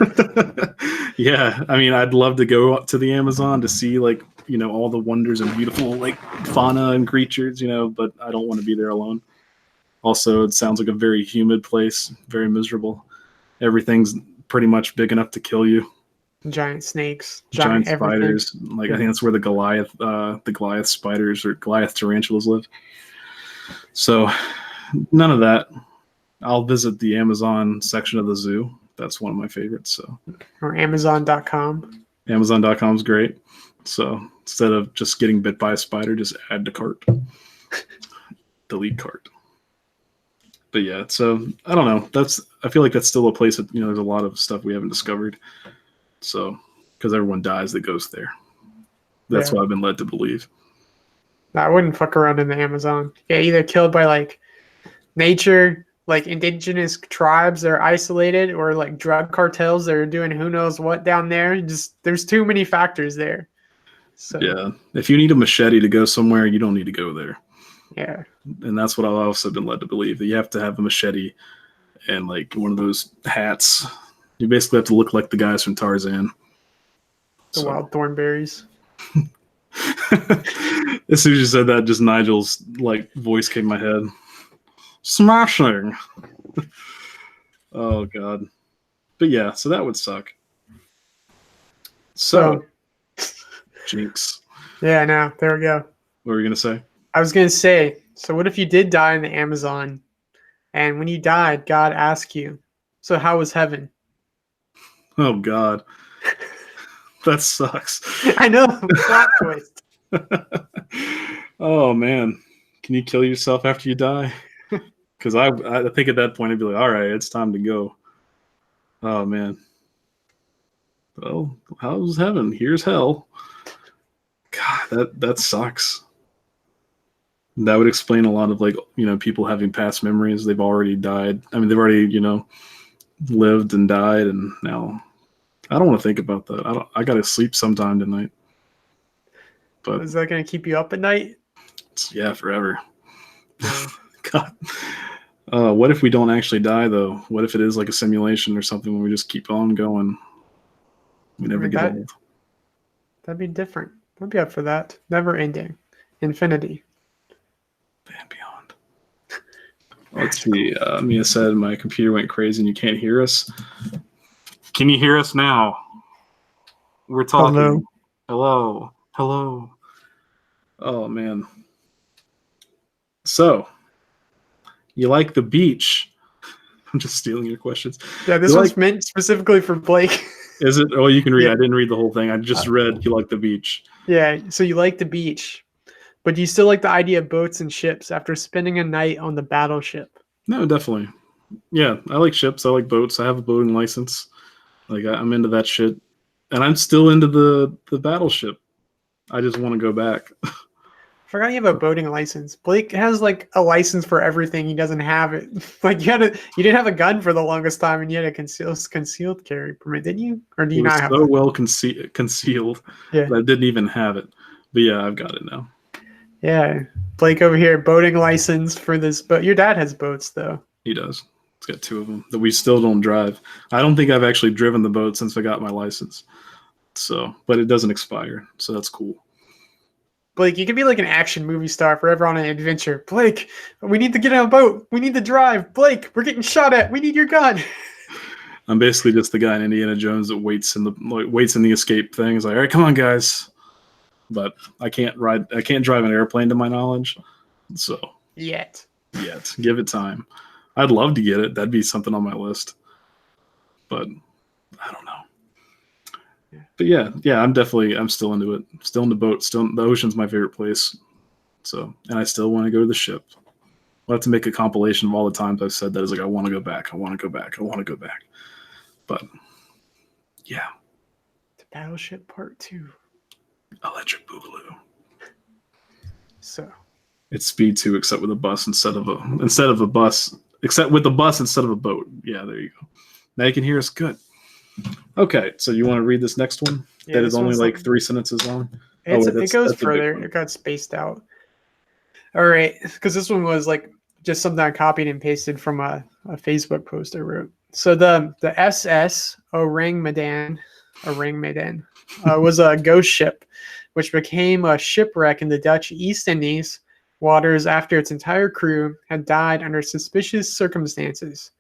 Yeah, I mean, I'd love to go up to the Amazon to see, like, you know, all the wonders and beautiful, like, fauna and creatures, you know, but I don't want to be there alone. Also, it sounds like a very humid place, very miserable. Everything's pretty much big enough to kill you. Giant snakes, Giant everything. spiders. Like, I think that's where the Goliath spiders or Goliath tarantulas live. So, none of that. I'll visit the Amazon section of the zoo. That's one of my favorites. So, Or Amazon.com. Amazon.com is great. So instead of just getting bit by a spider, just add to cart. Delete cart. But yeah, so I don't know. I feel like that's still a place that, you know, there's a lot of stuff we haven't discovered. So, because everyone dies that goes there. That's what I've been led to believe. I wouldn't fuck around in the Amazon. Yeah, either killed by like nature, like indigenous tribes that are isolated, or like drug cartels that are doing who knows what down there. Just there's too many factors there. So yeah, if you need a machete to go somewhere, you don't need to go there. Yeah, and that's what I've also been led to believe, that you have to have a machete and like one of those hats. You basically have to look like the guys from Tarzan. The wild thornberries. As soon as you said that, just Nigel's like voice came in my head. Smashing. Oh God. But yeah, so that would suck. So Jinx. Yeah, no, there we go. What were you gonna say? I was gonna say, so what if you did die in the Amazon, and when you died, God asked you, so how was heaven? Oh God. That sucks. I know, plot twist. Oh man. Can you kill yourself after you die? Because I think at that point I'd be like, all right, it's time to go. Oh man. Well, how's heaven? Here's hell. God, that sucks. That would explain a lot of, like, you know, people having past memories. They've already died. I mean, they've already, you know, lived and died, and now I don't want to think about that. I gotta sleep sometime tonight. But is that gonna keep you up at night? Yeah, forever. God. What if we don't actually die though? What if it is like a simulation or something where we just keep on going? We never get old. That'd be different. I'd be up for that. Never ending. Infinity. And beyond. Let's see. Mia said my computer went crazy and you can't hear us. Can you hear us now? We're talking. Hello. Hello. Hello. Oh man. So, you like the beach? I'm just stealing your questions. Yeah, this one's meant specifically for Blake. Is it? Oh, you can read. Yeah. I didn't read the whole thing. I just read you like the beach. Yeah, so you like the beach, but do you still like the idea of boats and ships after spending a night on the battleship? No, definitely. Yeah, I like ships. I like boats. I have a boating license. Like, I'm into that shit. And I'm still into the battleship. I just want to go back. I forgot you have a boating license. Blake has like a license for everything. He doesn't have it. Like you didn't have a gun for the longest time, and you had a concealed carry permit, didn't you? Or do you not have it? So well concealed. Yeah, I didn't even have it. But yeah, I've got it now. Yeah, Blake over here, boating license for this boat. Your dad has boats though. He does. He's got 2 of them that we still don't drive. I don't think I've actually driven the boat since I got my license. So, but it doesn't expire, so that's cool. Blake, you could be like an action movie star forever on an adventure. Blake, we need to get on a boat. We need to drive. Blake, we're getting shot at. We need your gun. I'm basically just the guy in Indiana Jones that waits in the escape thing. He's like, all right, come on, guys. But I can't drive an airplane to my knowledge. So Yet. give it time. I'd love to get it. That'd be something on my list. But I don't know. But yeah, I'm still into it. Still in the boat. Still, the ocean's my favorite place. So, and I still want to go to the ship. I'll have to make a compilation of all the times I've said that. Is like, I want to go back. I want to go back. I want to go back. But yeah, The Battleship Part 2. Electric Boogaloo. So it's Speed 2, except with a bus instead of a bus. Except with the bus instead of a boat. Yeah, there you go. Now you can hear us good. Okay, so you want to read this next one? Yeah, that is this only one's like like 3 sentences long. it goes that's further. It got spaced out. All right, because this one was like just something I copied and pasted from a Facebook post I wrote. So the SS Orang Medan was a ghost ship, which became a shipwreck in the Dutch East Indies waters after its entire crew had died under suspicious circumstances.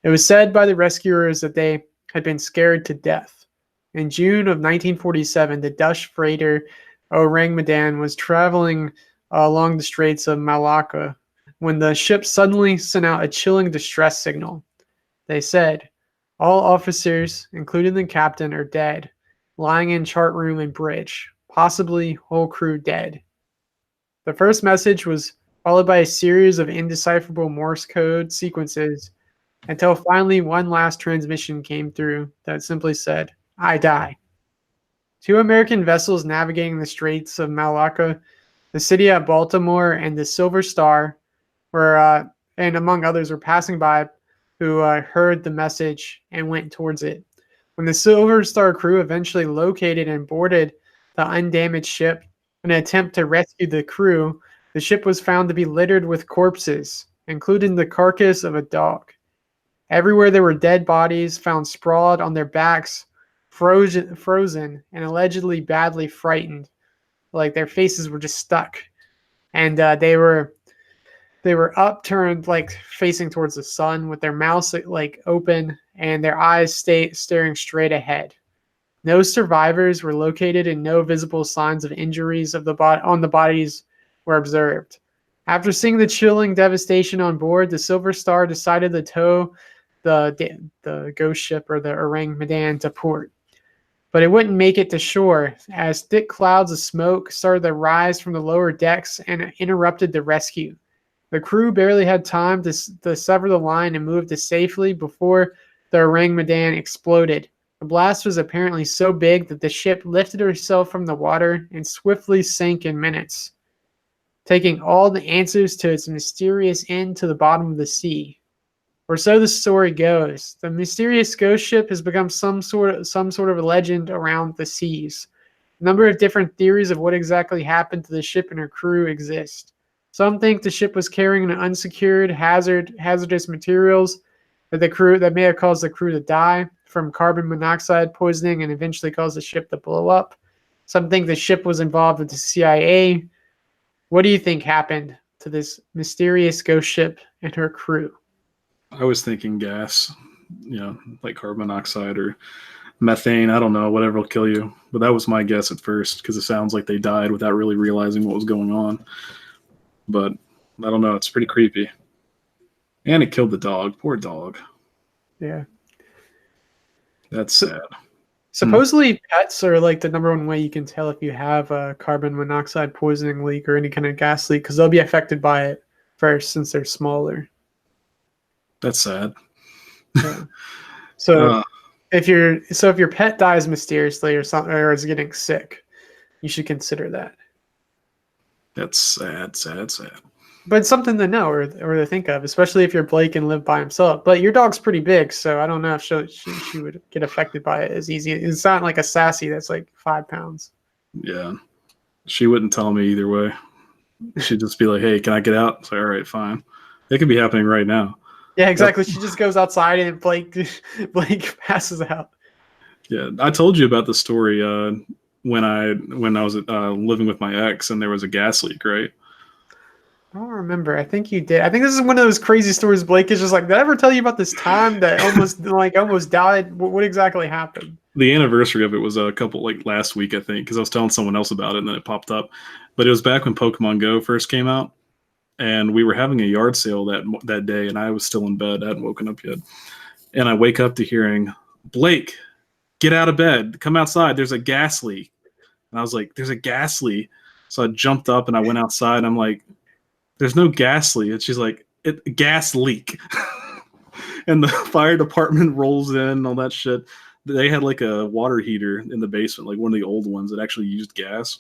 It was said by the rescuers that they had been scared to death. In June of 1947, the Dutch freighter Orang Medan was traveling along the Straits of Malacca when the ship suddenly sent out a chilling distress signal. They said, "All officers, including the captain, are dead, lying in chart room and bridge, possibly whole crew dead." The first message was followed by a series of indecipherable Morse code sequences until finally one last transmission came through that simply said, "I die." 2 American vessels navigating the Straits of Malacca, the city of Baltimore, and the Silver Star, were, and among others, were passing by who heard the message and went towards it. When the Silver Star crew eventually located and boarded the undamaged ship in an attempt to rescue the crew, the ship was found to be littered with corpses, including the carcass of a dog. Everywhere there were dead bodies found sprawled on their backs, frozen, and allegedly badly frightened. Like their faces were just stuck, and they were upturned, like facing towards the sun, with their mouths like open and their eyes staring straight ahead. No survivors were located, and no visible signs of injuries on the bodies were observed. After seeing the chilling devastation on board, the Silver Star decided to tow the ghost ship, or the Orang Medan, to port. But it wouldn't make it to shore, as thick clouds of smoke started to rise from the lower decks and interrupted the rescue. The crew barely had time to sever the line and move to safely before the Orang Medan exploded. The blast was apparently so big that the ship lifted herself from the water and swiftly sank in minutes, taking all the answers to its mysterious end to the bottom of the sea. Or so the story goes. The mysterious ghost ship has become some sort of a legend around the seas. A number of different theories of what exactly happened to the ship and her crew exist. Some think the ship was carrying an unsecured hazardous materials that may have caused the crew to die from carbon monoxide poisoning and eventually caused the ship to blow up. Some think the ship was involved with the CIA. What do you think happened to this mysterious ghost ship and her crew? I was thinking gas, like carbon monoxide or methane. I don't know, whatever will kill you. But that was my guess at first, because it sounds like they died without really realizing what was going on. But I don't know. It's pretty creepy. And it killed the dog. Poor dog. Yeah. That's sad. Supposedly, pets are like the number one way you can tell if you have a carbon monoxide poisoning leak or any kind of gas leak, because they'll be affected by it first since they're smaller. That's sad. Yeah. So if your pet dies mysteriously or something, or is getting sick, you should consider that. That's sad. But it's something to know or to think of, especially if you're Blake and live by himself. But your dog's pretty big, so I don't know if she would get affected by it as easy. It's not like a Sassy that's like 5 pounds. Yeah. She wouldn't tell me either way. She'd just be like, "Hey, can I get out?" It's like, all right, fine. It could be happening right now. Yeah, exactly. She just goes outside and Blake passes out. Yeah, I told you about the story when I was living with my ex and there was a gas leak, right? I don't remember. I think you did. I think this is one of those crazy stories. Blake is just like, did I ever tell you about this time that almost died? What exactly happened? The anniversary of it was a couple like last week, I think, because I was telling someone else about it and then it popped up. But it was back when Pokemon Go first came out, and we were having a yard sale that day, and I was still in bed. I hadn't woken up yet, and I wake up to hearing, Blake, get out of bed, come outside. There's a gas leak. And I was like, there's a gas leak. So I jumped up and I went outside. I'm like, there's no gas leak. And she's like, gas leak. And the fire department rolls in and all that shit. They had like a water heater in the basement, like one of the old ones that actually used gas.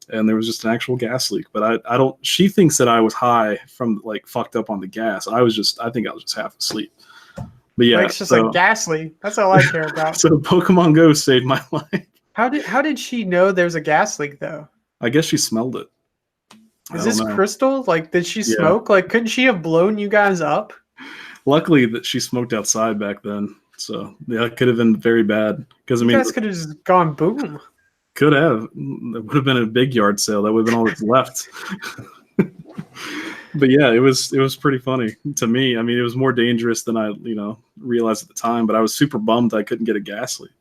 And there was just an actual gas leak. But I don't, she thinks that I was high from like fucked up on the gas. I think I was just half asleep. But yeah, Blake's just like gas leak. That's all I care about. So Pokemon Go saved my life. How did she know there's a gas leak though? I guess she smelled it. Is this Crystal? Like, did she smoke? Like, couldn't she have blown you guys up? Luckily that she smoked outside back then. So yeah, it could have been very bad. Because I mean, you guys could have just gone boom. Could have. It would have been a big yard sale. That would have been all that's left. But yeah, it was pretty funny to me. I mean, it was more dangerous than I realized at the time. But I was super bummed I couldn't get a gas leak,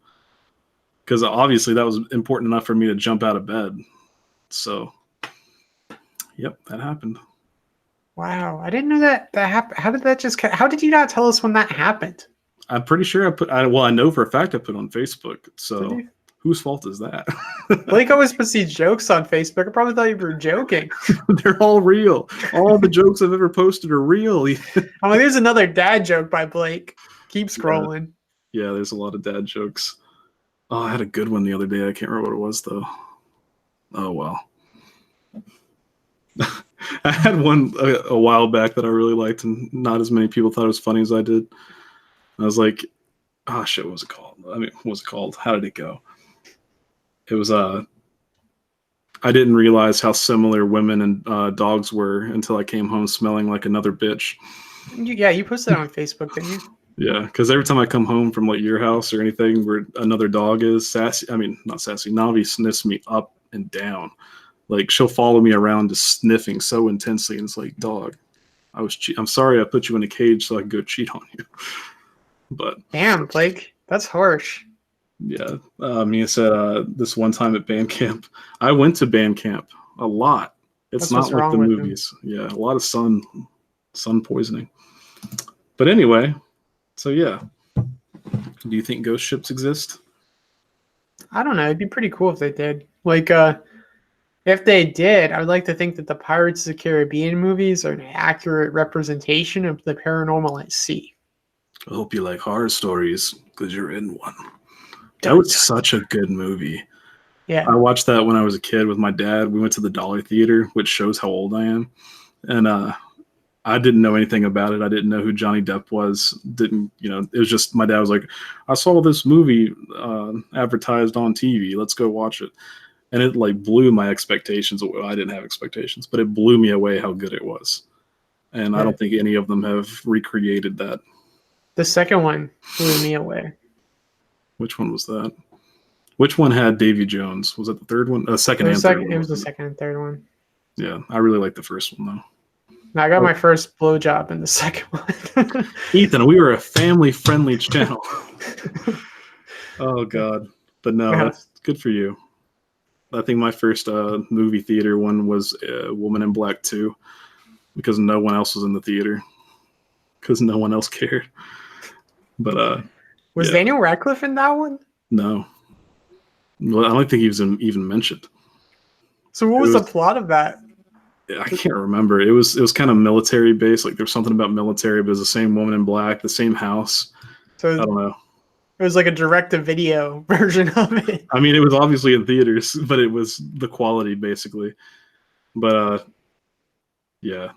because obviously that was important enough for me to jump out of bed. So, yep, that happened. Wow, I didn't know that happened. How did you not tell us when that happened? I'm pretty sure I know for a fact I put it on Facebook. So whose fault is that? Blake always puts these jokes on Facebook. I probably thought you were joking. They're all real. All the jokes I've ever posted are real. I'm like, there's another dad joke by Blake. Keep scrolling. Yeah, there's a lot of dad jokes. Oh, I had a good one the other day. I can't remember what it was, though. Oh, well. I had one a while back that I really liked, and not as many people thought it was funny as I did. I was like, oh, shit, what was it called? I mean, what was it called? How did it go? It was, I didn't realize how similar women and dogs were until I came home smelling like another bitch. Yeah, you posted it on Facebook, didn't you? Yeah, because every time I come home from like your house or anything where another dog is, not Sassy, Navi sniffs me up and down. Like, she'll follow me around just sniffing so intensely, and it's like, dog, I'm sorry I put you in a cage so I could go cheat on you. But damn, Blake, that's harsh. Yeah, Mia said this one time at band camp. I went to band camp a lot. It's not like the movies. Yeah, a lot of sun poisoning. But anyway, so yeah. Do you think ghost ships exist? I don't know. It'd be pretty cool if they did. Like, if they did, I would like to think that the Pirates of the Caribbean movies are an accurate representation of the paranormal at sea. I hope you like horror stories because you're in one. That was such a good movie. Yeah. I watched that when I was a kid with my dad. We went to the Dollar Theater, which shows how old I am. And I didn't know anything about it. I didn't know who Johnny Depp was. It was just my dad was like, I saw this movie advertised on TV. Let's go watch it. And it like blew my expectations. I didn't have expectations, but it blew me away how good it was. And I don't think any of them have recreated that. The second one blew me away. Which one was that? Which one had Davy Jones? Was it the third one? Second and third one. It was the second and third one. Yeah, I really like the first one, though. I got my first blowjob in the second one. Ethan, we were a family-friendly channel. Oh, God. But no, that's good for you. I think my first movie theater one was Woman in Black 2, because no one else was in the theater, because no one else cared. But was Daniel Radcliffe in that one? No. Well, I don't think he was even mentioned. So what was the plot of that? I can't remember. It was kind of military based. Like there's something about military, but it was the same Woman in Black, the same house. So I don't know. It was like a direct-to-video version of it. I mean, it was obviously in theaters, but it was the quality basically. But yeah,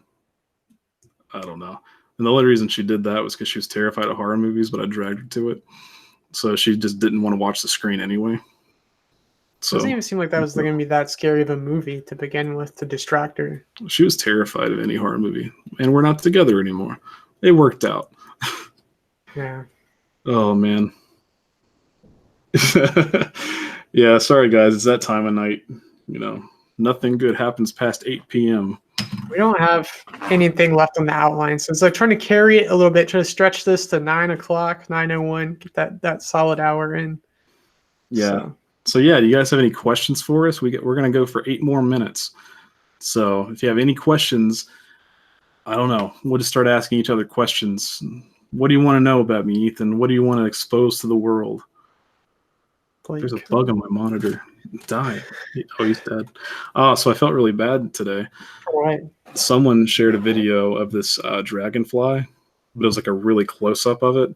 I don't know. And the only reason she did that was because she was terrified of horror movies, but I dragged her to it. So she just didn't want to watch the screen anyway. So it doesn't even seem like that was going to be that scary of a movie to begin with to distract her. She was terrified of any horror movie, and we're not together anymore. It worked out. Yeah. Oh man. Yeah, sorry guys, it's that time of night. You know, nothing good happens past 8 p.m. We don't have anything left on the outline, so it's like trying to carry it a little bit, try to stretch this to 9 o'clock, 9:01, get that solid hour in. Yeah. So So yeah, do you guys have any questions for us? We're gonna go for 8 more minutes. So if you have any questions, I don't know. We'll just start asking each other questions. What do you want to know about me, Ethan? What do you want to expose to the world? There's a Blake. bug on my monitor. Die. Oh, he's dead. Oh, so I felt really bad today. For what? Someone shared a video of this dragonfly, but it was like a really close up of it,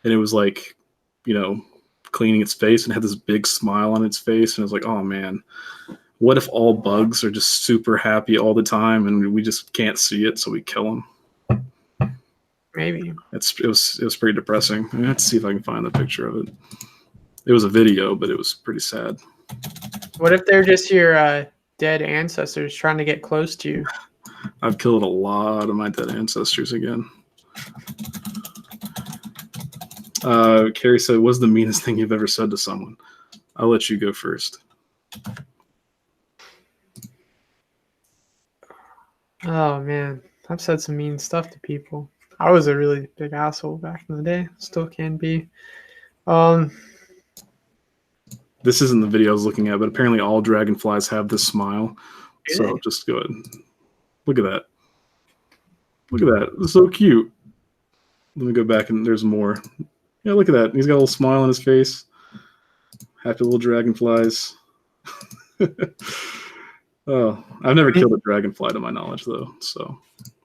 and it was like, you know, cleaning its face and had this big smile on its face, and it was like, oh man, what if all bugs are just super happy all the time and we just can't see it, so we kill them? Maybe. It was pretty depressing. I have to see if I can find the picture of it. It was a video, but it was pretty sad. What if they're just your dead ancestors trying to get close to you? I've killed a lot of my dead ancestors again. Carrie said, "What's the meanest thing you've ever said to someone?" I'll let you go first. Oh man, I've said some mean stuff to people. I was a really big asshole back in the day. Still can be. This isn't the video I was looking at, but apparently all dragonflies have this smile. So just go ahead. Look at that. Look at that. It's so cute. Let me go back and there's more. Yeah, look at that. He's got a little smile on his face. Happy little dragonflies. Oh, I've never killed a dragonfly to my knowledge, though. So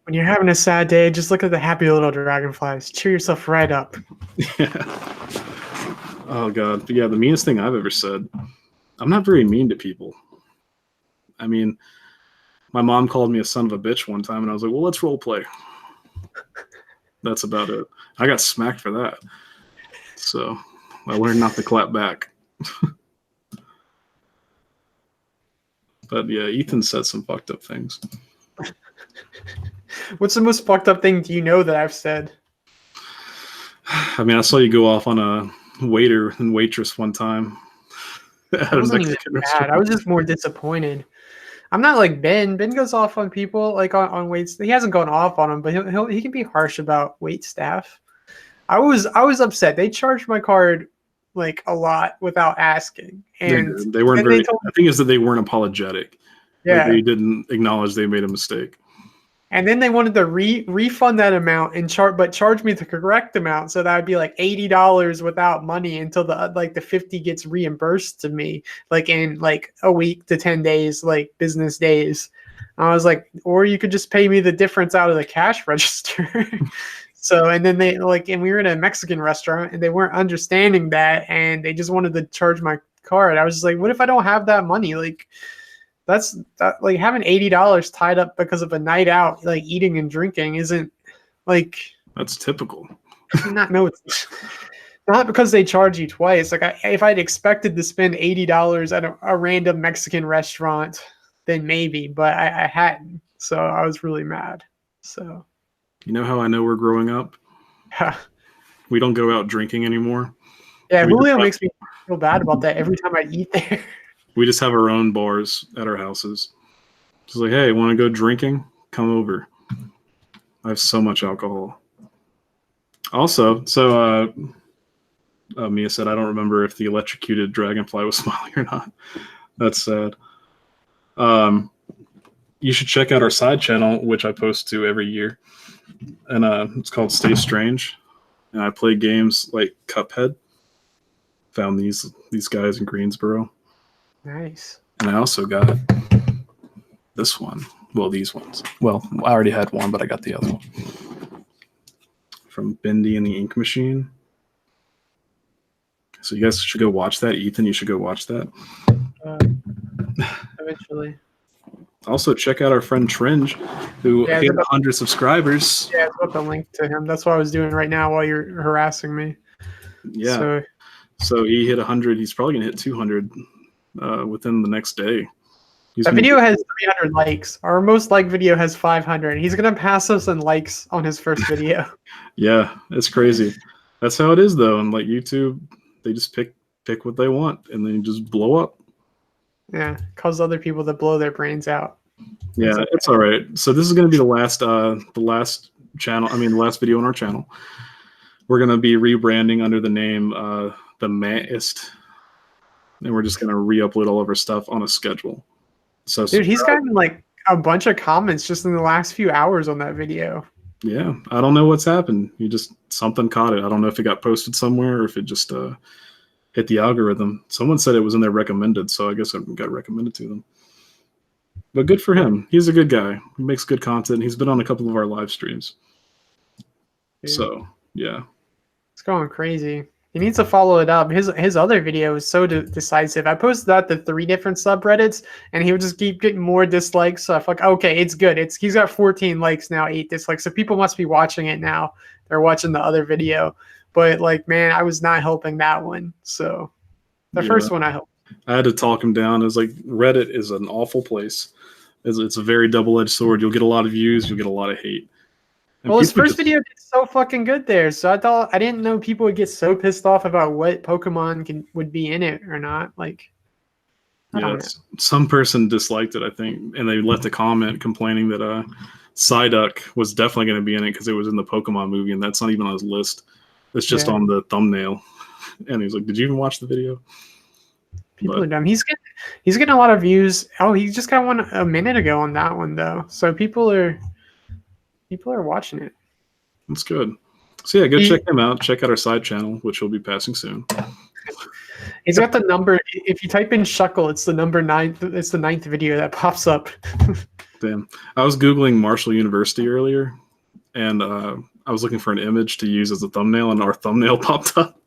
when you're having a sad day, just look at the happy little dragonflies. Cheer yourself right up. yeah. Oh god. But yeah, the meanest thing I've ever said. I'm not very mean to people. I mean, my mom called me a son of a bitch one time, and I was like, "Well, let's role play." That's about it. I got smacked for that. So I learned not to clap back. But yeah, Ethan said some fucked up things. What's the most fucked up thing do you know that I've said? I mean, I saw you go off on a waiter and waitress one time. It wasn't even bad. I was just more disappointed. I'm not like Ben. Ben goes off on people like on waits. He hasn't gone off on them, but he can be harsh about wait staff. I was upset. They charged my card like a lot without asking, and they weren't very. I think is that they weren't apologetic. Yeah, like they didn't acknowledge they made a mistake. And then they wanted to refund that amount and charge me the correct amount, so that would be like $80 without money until the 50 gets reimbursed to me, like in like a week to 10 days, like business days. I was like, or you could just pay me the difference out of the cash register. So, and then and we were in a Mexican restaurant and they weren't understanding that, and they just wanted to charge my card. I was just like, what if I don't have that money? Like, like having $80 tied up because of a night out, like eating and drinking, isn't like that's typical. It's not because they charge you twice. Like if I'd expected to spend $80 at a random Mexican restaurant, then maybe, but I hadn't, so I was really mad. So you know how I know we're growing up? Yeah. We don't go out drinking anymore. Yeah, Julio makes me feel bad about that every time I eat there. We just have our own bars at our houses. Just like, hey, want to go drinking? Come over. I have so much alcohol. Also, so Mia said, I don't remember if the electrocuted dragonfly was smiling or not. That's sad. You should check out our side channel, which I post to every year. And it's called Stay Strange. And I play games like Cuphead. Found these guys in Greensboro. Nice. And I also got this one. Well, these ones. Well, I already had one, but I got the other one. From Bendy and the Ink Machine. So you guys should go watch that. Ethan, you should go watch that. Eventually. Also, check out our friend Tringe, who hit 100 subscribers. Yeah, I put the link to him. That's what I was doing right now while you're harassing me. Yeah. So he hit 100. He's probably going to hit 200 within the next day. He's That gonna video get, has 300 likes. Our most liked video has 500. He's gonna pass us in likes on his first video. yeah, it's crazy. That's how it is though. And like YouTube, they just pick what they want and then just blow up. Yeah, cause other people to blow their brains out. Yeah, It's okay. it's all right. So this is gonna be the last channel. I mean, the last video on our channel. We're gonna be rebranding under the name the Maist, and we're just gonna re-upload all of our stuff on a schedule. So Dude, he's subscribe. gotten like a bunch of comments just in the last few hours on that video. Yeah, I don't know what's happened. You just something caught it. I don't know if it got posted somewhere or if it just hit the algorithm. Someone said it was in their recommended, so I guess it got recommended to them. But good for him. He's a good guy. He makes good content. He's been on a couple of our live streams. Dude, So yeah, it's going crazy. He needs to follow it up. His other video was so decisive. I posted that to 3 different subreddits, and he would just keep getting more dislikes. So I feel like, okay, it's good. He's got 14 likes now, 8 dislikes. So people must be watching it now. They're watching the other video. But like, man, I was not helping that one. So the yeah. first one I helped. I had to talk him down. It's like Reddit is an awful place. It's a very double-edged sword. You'll get a lot of views. You'll get a lot of hate. And Well, his people first video did so fucking good there, so I didn't know people would get so pissed off about what Pokemon would be in it or not. Like, I don't know. some person disliked it, I think, and they left a comment complaining that Psyduck was definitely going to be in it because it was in the Pokemon movie, and that's not even on his list. It's just Yeah. on the thumbnail. And he's like, "Did you even watch the video?" People are dumb. He's getting a lot of views. Oh, he just got one a minute ago on that one though, so people are watching it. That's good. So yeah, go check him out. Check out our side channel, which will be passing soon. He's got the number. If you type in Shuckle, it's the number 9. It's the 9th video that pops up. Damn. I was Googling Marshall University earlier, and I was looking for an image to use as a thumbnail, and our thumbnail popped up.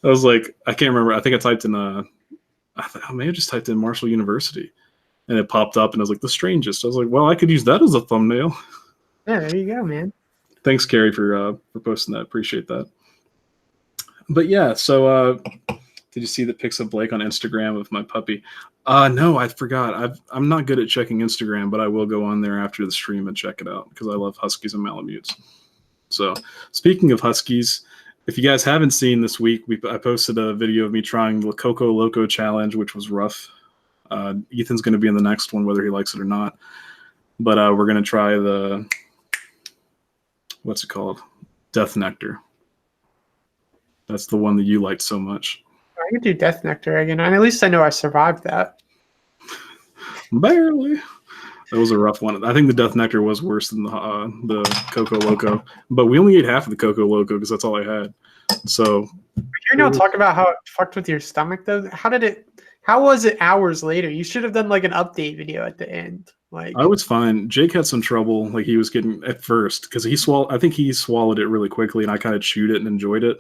I was like, I can't remember. I think I typed in, I may have just typed in Marshall University, and it popped up, and I was like, The Strangest. I was like, well, I could use that as a thumbnail. Yeah, there you go, man. Thanks, Carrie, for posting that. Appreciate that. But yeah, so did you see the pics of Blake on Instagram of my puppy? No, I forgot. I'm not good at checking Instagram, but I will go on there after the stream and check it out because I love Huskies and Malamutes. So speaking of Huskies, if you guys haven't seen this week, I posted a video of me trying the Coco Loco challenge, which was rough. Ethan's going to be in the next one, whether he likes it or not. But we're going to try the, what's it called? Death Nectar. That's the one that you liked so much. I could do Death Nectar again, and at least I know I survived that. Barely. That was a rough one. I think the Death Nectar was worse than the Coco Loco, but we only ate half of the Coco Loco because that's all I had. So You know, talk about how it fucked with your stomach though. How was it hours later? You should have done like an update video at the end. Like, I was fine. Jake had some trouble. Like he was getting at first because I think he swallowed it really quickly, and I kind of chewed it and enjoyed it.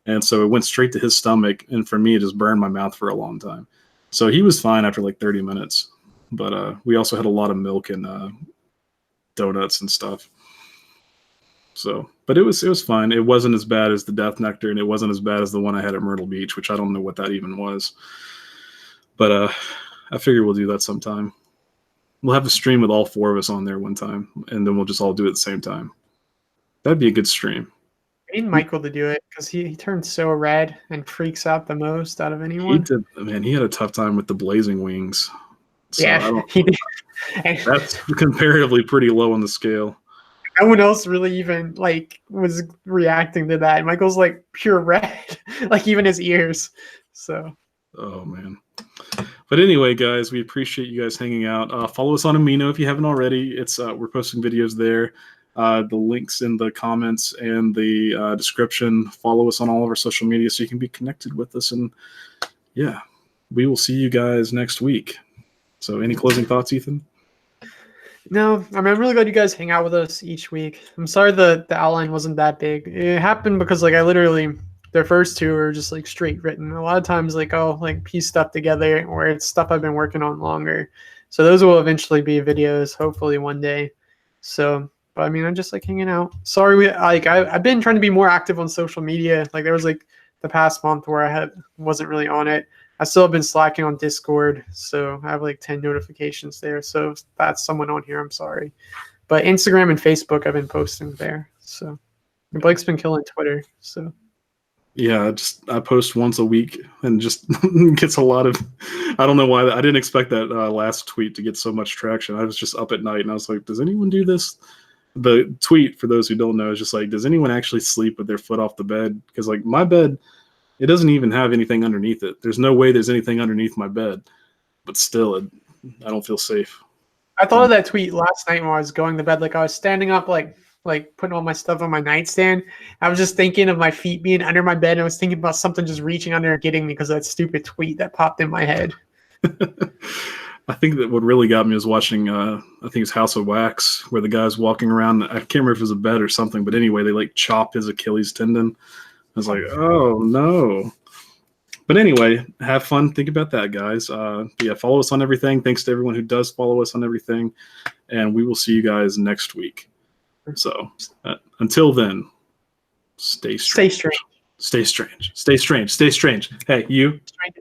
And so it went straight to his stomach, and for me, it just burned my mouth for a long time. So he was fine after like 30 minutes. But we also had a lot of milk and donuts and stuff. So, but it was fine. It wasn't as bad as the Death Nectar, and it wasn't as bad as the one I had at Myrtle Beach, which I don't know what that even was. But I figure we'll do that sometime. We'll have a stream with all 4 of us on there one time, and then we'll just all do it at the same time. That'd be a good stream. I need Michael to do it because he turns so red and freaks out the most out of anyone. He had a tough time with the blazing wings. So Yeah, he did. That's comparatively pretty low on the scale. No one else really even like was reacting to that. Michael's like pure red, like even his ears. So. Oh man. But anyway, guys, we appreciate you guys hanging out. Follow us on Amino if you haven't already. It's we're posting videos there. The links in the comments and the description. Follow us on all of our social media so you can be connected with us. And yeah, we will see you guys next week. So any closing thoughts, Ethan? No, I mean, I'm really glad you guys hang out with us each week. I'm sorry the outline wasn't that big. It happened because like I literally, their first 2 are just like straight written. A lot of times like I'll like piece stuff together or it's stuff I've been working on longer. So those will eventually be videos, hopefully one day. So, but I mean, I'm just like hanging out. Sorry, I've been trying to be more active on social media. Like there was like the past month where wasn't really on it. I still have been slacking on Discord, so I have like 10 notifications there. So if that's someone on here, I'm sorry. But Instagram and Facebook, I've been posting there. So and Blake's been killing Twitter. So Yeah, I post once a week and just gets a lot of. I don't know why. I didn't expect that last tweet to get so much traction. I was just up at night and I was like, does anyone do this? The tweet, for those who don't know, is just like, does anyone actually sleep with their foot off the bed? Because like my bed, it doesn't even have anything underneath it. There's no way there's anything underneath my bed, but still, I don't feel safe. I thought of that tweet last night when I was going to bed. Like I was standing up, like putting all my stuff on my nightstand. I was just thinking of my feet being under my bed. And I was thinking about something just reaching under and getting me because of that stupid tweet that popped in my head. I think that what really got me was watching, I think it's House of Wax, where the guy's walking around. I can't remember if it was a bed or something, but anyway, they like chop his Achilles tendon. I was like, oh no. But anyway, have fun. Think about that, guys. Yeah, follow us on everything. Thanks to everyone who does follow us on everything. And we will see you guys next week. So until then, stay strange. Stay strange. Stay strange. Stay strange. Stay strange. Hey, you. Strange.